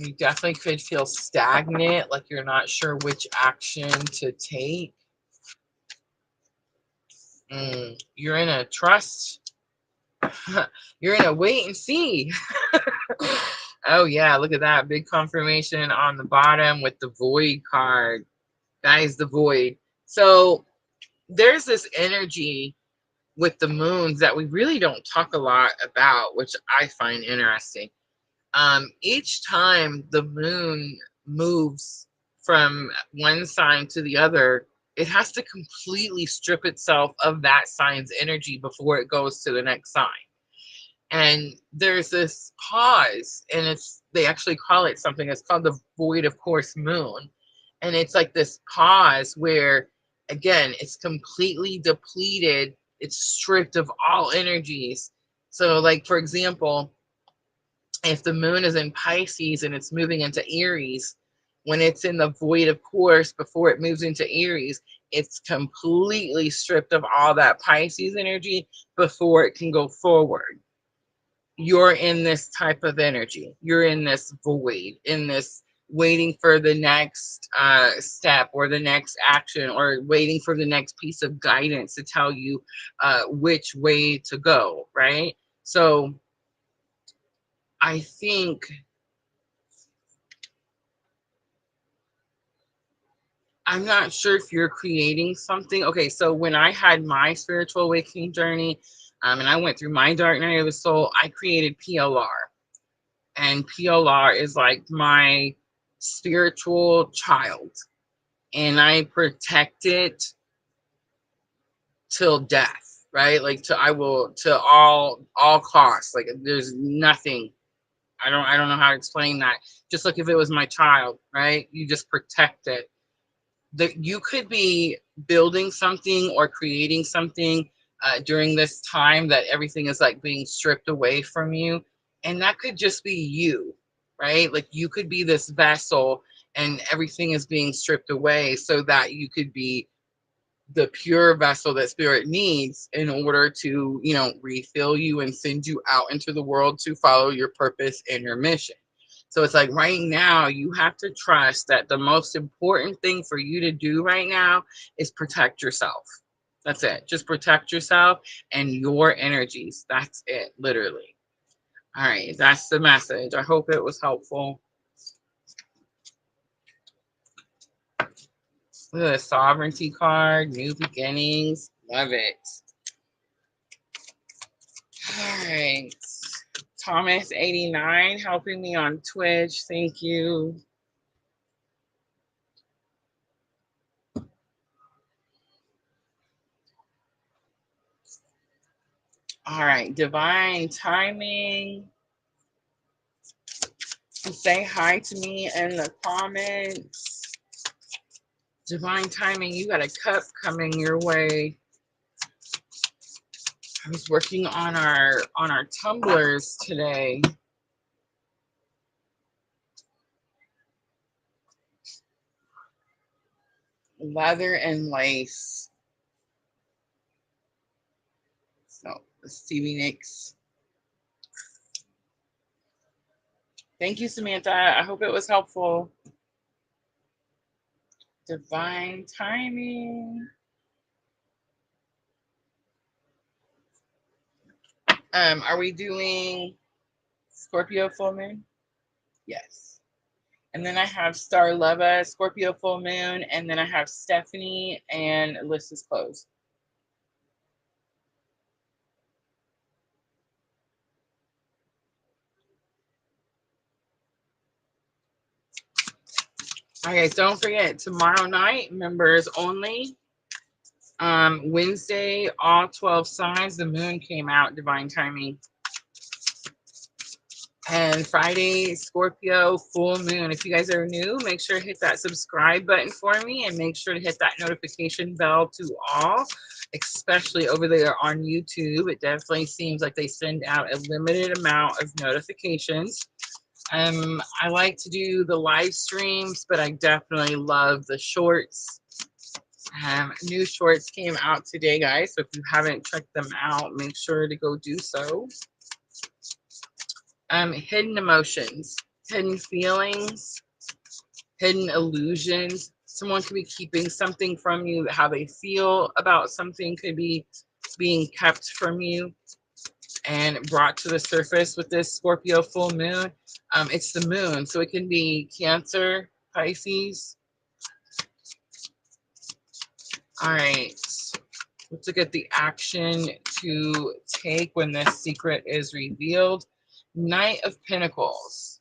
You definitely could feel stagnant, like you're not sure which action to take. You're in a trust. You're in a wait and see. Oh yeah, look at that big confirmation on the bottom with the void card. Guys, the void. So there's this energy with the moons that we really don't talk a lot about, which I find interesting. Each time the moon moves from one sign to the other, it has to completely strip itself of that sign's energy before it goes to the next sign. And there's this pause, and they actually call it something. It's called the void of course moon. And it's like this pause where, again, it's completely depleted. It's stripped of all energies. So, like, for example, if the moon is in Pisces and it's moving into Aries, when it's in the void of course before it moves into Aries, it's completely stripped of all that Pisces energy before it can go forward. You're in this type of energy. You're in this void, in this waiting for the next step or the next action, or waiting for the next piece of guidance to tell you which way to go, right? So I think I'm not sure if you're creating something. Okay, so when I had my spiritual awakening journey, and I went through my dark night of the soul, I created PLR. And PLR is like my spiritual child. And I protect it till death, right? Like I will to all costs. Like there's nothing. I don't know how to explain that. Just like if it was my child, right? You just protect it. That you could be building something or creating something during this time that everything is like being stripped away from you, and that could just be you, right? Like you could be this vessel and everything is being stripped away so that you could be the pure vessel that spirit needs in order to, refill you and send you out into the world to follow your purpose and your mission. So it's like right now you have to trust that the most important thing for you to do right now is protect yourself. That's it. Just protect yourself and your energies. That's it, literally. All right, that's the message. I hope it was helpful. The sovereignty card, new beginnings. Love it. All right. Thomas89 helping me on Twitch. Thank you. All right. Divine timing. Say hi to me in the comments. Divine timing. You got a cup coming your way. I was working on our tumblers today. Leather and lace. So Stevie Nicks. Thank you, Samantha. I hope it was helpful. Divine timing. Are we doing Scorpio full moon? Yes. And then I have Star Leva, Scorpio full moon, and then I have Stephanie, and list is closed. Okay, don't forget, tomorrow night, members only. Wednesday, all 12 signs, the moon came out, divine timing. And Friday, Scorpio full moon. If you guys are new, make sure to hit that subscribe button for me and make sure to hit that notification bell to all, especially over there on YouTube. It definitely seems like they send out a limited amount of notifications. I like to do the live streams, but I definitely love the shorts. New shorts came out today, guys. So if you haven't checked them out, make sure to go do so. Hidden emotions, hidden feelings, hidden illusions. Someone could be keeping something from you. How they feel about something could be being kept from you and brought to the surface with this Scorpio full moon. It's the moon, so it can be Cancer, Pisces. All right, let's look at the action to take when this secret is revealed. Knight of Pentacles.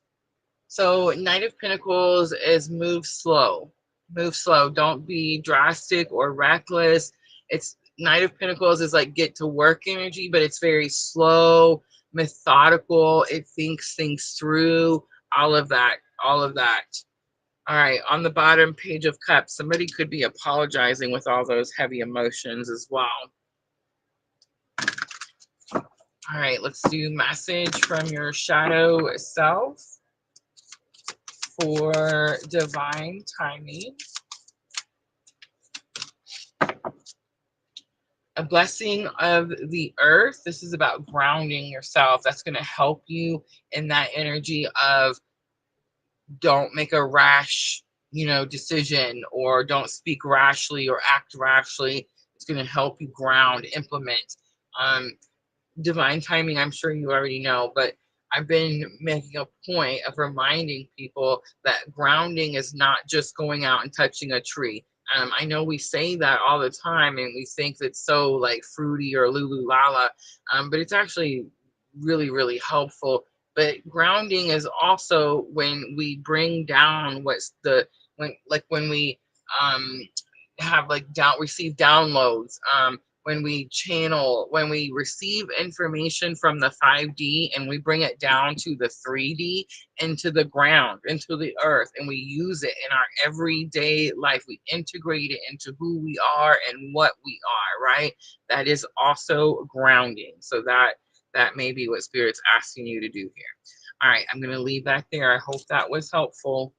So Knight of Pentacles is move slow. Move slow. Don't be drastic or reckless. It's Knight of Pentacles is like get to work energy, but it's very slow, methodical. It thinks things through, all of that, all of that. All right, on the bottom, Page of Cups. Somebody could be apologizing with all those heavy emotions as well. All right, let's do message from your shadow self for divine timing. A blessing of the earth. This is about grounding yourself. That's going to help you in that energy of don't make a rash, decision, or don't speak rashly or act rashly. It's going to help you ground, implement. Divine timing, I'm sure you already know, but I've been making a point of reminding people that grounding is not just going out and touching a tree. I know we say that all the time and we think that's so like fruity or lulu lala, but it's actually really, really helpful. But grounding is also when we bring down when we um, have like receive downloads, when we channel, when we receive information from the 5D and we bring it down to the 3D, into the ground, into the earth, and we use it in our everyday life. We integrate it into who we are and what we are, right? That is also grounding. So that may be what Spirit's asking you to do here. All right, I'm going to leave that there. I hope that was helpful.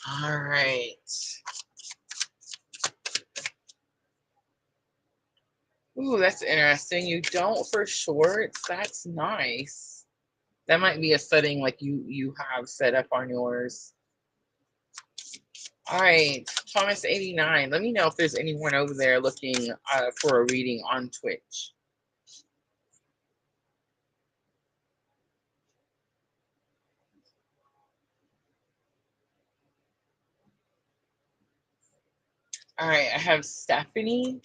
All right. Ooh, that's interesting. You don't for shorts. That's nice. That might be a setting like you have set up on yours. All right, Thomas 89. Let me know if there's anyone over there looking for a reading on Twitch. All right, I have Stephanie,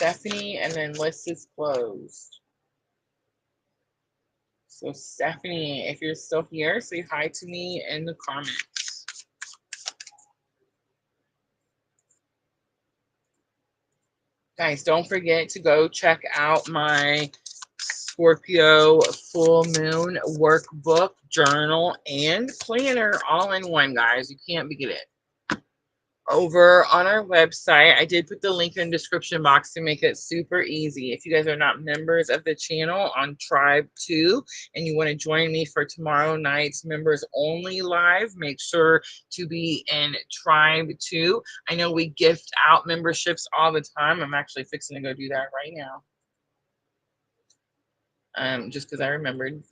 and then list is closed. So Stephanie, if you're still here, say hi to me in the comments. Guys, don't forget to go check out my Scorpio Full Moon workbook, journal, and planner all in one, guys. You can't beat it. Over on our website, I did put the link in the description box to make it super easy. If you guys are not members of the channel on Tribe 2 and you want to join me for tomorrow night's members only live, make sure to be in Tribe 2. I know we gift out memberships all the time. I'm actually fixing to go do that right now. Just because I remembered.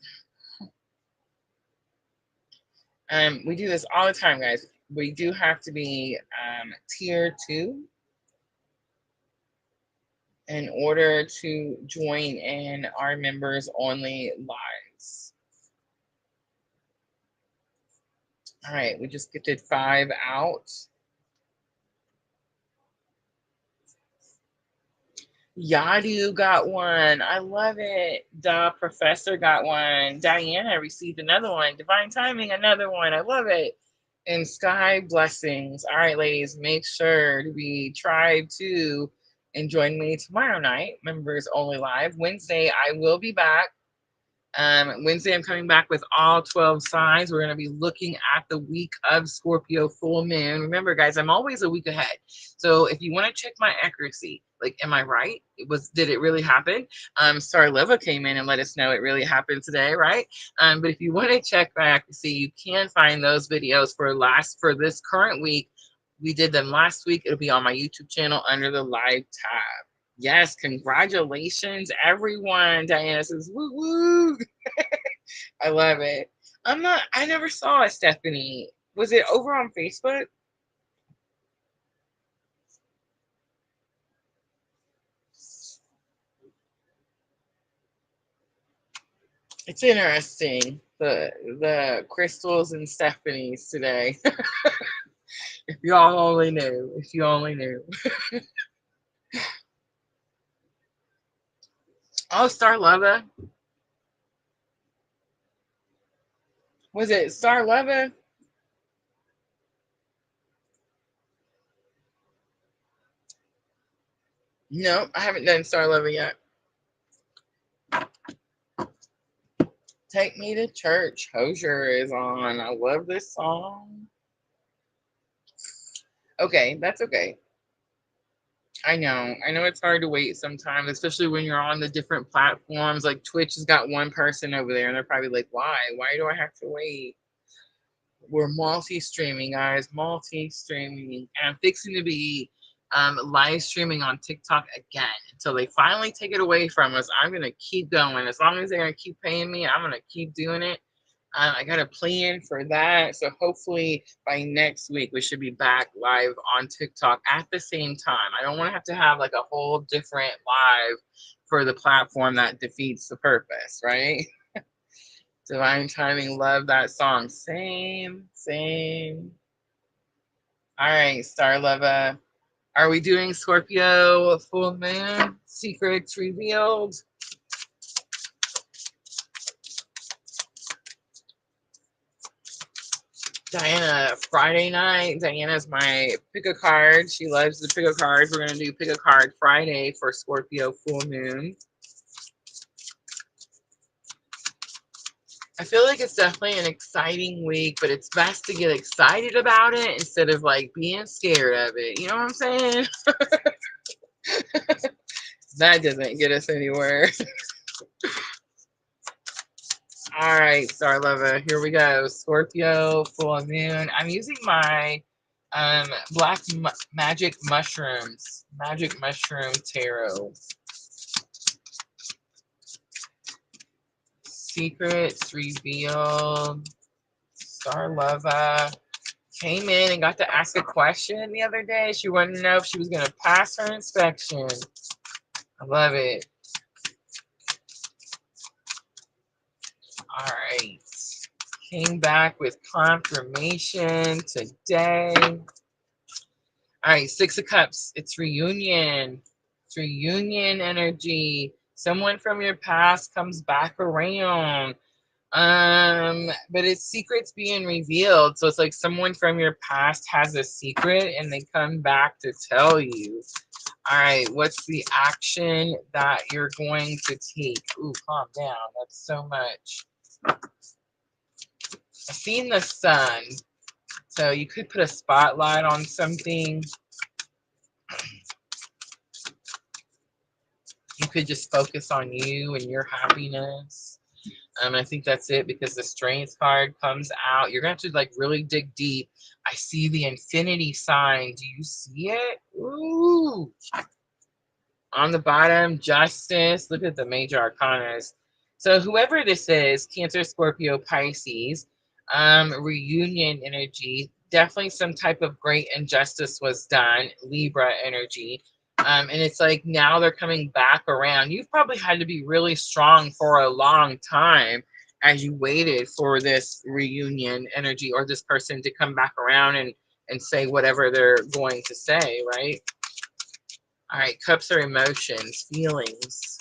We do this all the time, guys. We do have to be tier 2 in order to join in our members only lives. All right, we just gifted 5 out. Yadu got one. I love it. The professor got one. Diana received another one. Divine timing, another one. I love it. And Sky blessings. All right, ladies, make sure to be Tribe 2 and join me tomorrow night. Members only live. Wednesday, I will be back. Wednesday, I'm coming back with all 12 signs. We're going to be looking at the week of Scorpio full moon. Remember, guys, I'm always a week ahead. So if you want to check my accuracy, like, am I right? Did it really happen? Starleva came in and let us know it really happened today, right? But if you want to check my accuracy, you can find those videos for this current week. We did them last week. It'll be on my YouTube channel under the live tab. Yes, congratulations, everyone. Diana says, woo woo. I love it. I never saw it, Stephanie. Was it over on Facebook? It's interesting. The crystals and Stephanie's today. If y'all only knew. If you only knew. Oh, Starleva. Was it Starleva? No, I haven't done Starleva yet. Take Me to Church. Hosier is on. I love this song. Okay, that's okay. I know. I know it's hard to wait sometimes, especially when you're on the different platforms. Like Twitch has got one person over there, and they're probably like, why? Why do I have to wait? We're multi-streaming, guys. Multi-streaming. And I'm fixing to be live streaming on TikTok again until they finally take it away from us. I'm going to keep going. As long as they're going to keep paying me, I'm going to keep doing it. I got a plan for that. So hopefully by next week, we should be back live on TikTok at the same time. I don't want to have like a whole different live for the platform that defeats the purpose, right? Divine Timing, love that song. Same, same. All right, Star Lover. Are we doing Scorpio Full Moon? Secrets revealed. Diana, Friday night. Diana's my pick a card. She loves to pick a card. We're going to do pick a card Friday for Scorpio Full Moon. I feel like it's definitely an exciting week, but it's best to get excited about it instead of like being scared of it. You know what I'm saying? That doesn't get us anywhere. All right, Star Lover, here we go. Scorpio Full Moon. I'm using my black magic mushrooms, magic mushroom tarot. Secrets revealed. Star Lover came in and got to ask a question the other day. She wanted to know if she was going to pass her inspection. I love it. All right. Came back with confirmation today. All right, Six of Cups. It's reunion. It's reunion energy. Someone from your past comes back around. But it's secrets being revealed. So it's like someone from your past has a secret and they come back to tell you. All right, what's the action that you're going to take? Ooh, calm down. That's so much. I've seen the sun. So you could put a spotlight on something. You could just focus on you and your happiness. I think that's it because the strength card comes out. You're going to have to like really dig deep. I see the infinity sign. Do you see it? Ooh. On the bottom, justice. Look at the major arcanas. So whoever this is, Cancer, Scorpio, Pisces, reunion energy, definitely some type of great injustice was done, Libra energy. And it's like now they're coming back around. You've probably had to be really strong for a long time as you waited for this reunion energy or this person to come back around and say whatever they're going to say, right? All right, cups are emotions, feelings.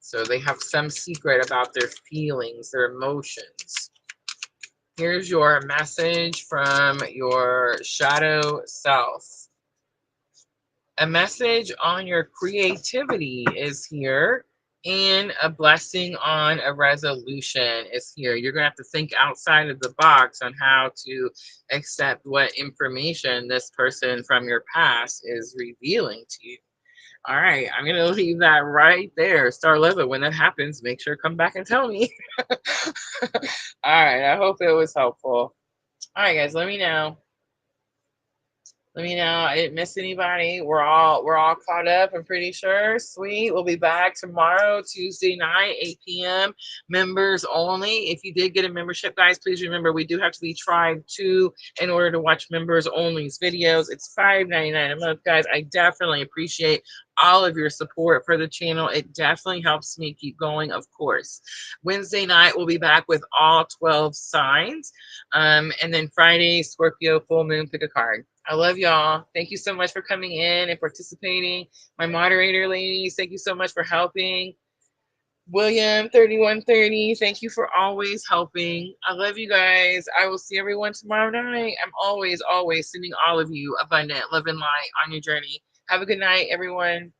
So they have some secret about their feelings, their emotions. Here's your message from your shadow self. A message on your creativity is here, and a blessing on a resolution is here. You're going to have to think outside of the box on how to accept what information this person from your past is revealing to you. All right, I'm going to leave that right there. Star Leather, when that happens, make sure to come back and tell me. All right, I hope it was helpful. All right, guys, let me know. Let me know I didn't miss anybody. We're all caught up, I'm pretty sure. Sweet. We'll be back tomorrow, Tuesday night, 8 p.m. Members only. If you did get a membership, guys, please remember we do have to be Tribe 2 in order to watch members only's videos. It's $5.99 a month, guys. I definitely appreciate all of your support for the channel. It definitely helps me keep going, of course. Wednesday night, we'll be back with all 12 signs. And then Friday, Scorpio Full Moon, pick a card. I love y'all. Thank you so much for coming in and participating. My moderator ladies, thank you so much for helping. William 3130, thank you for always helping. I love you guys. I will see everyone tomorrow night. I'm always sending all of you abundant love and light on your journey. Have a good night, everyone.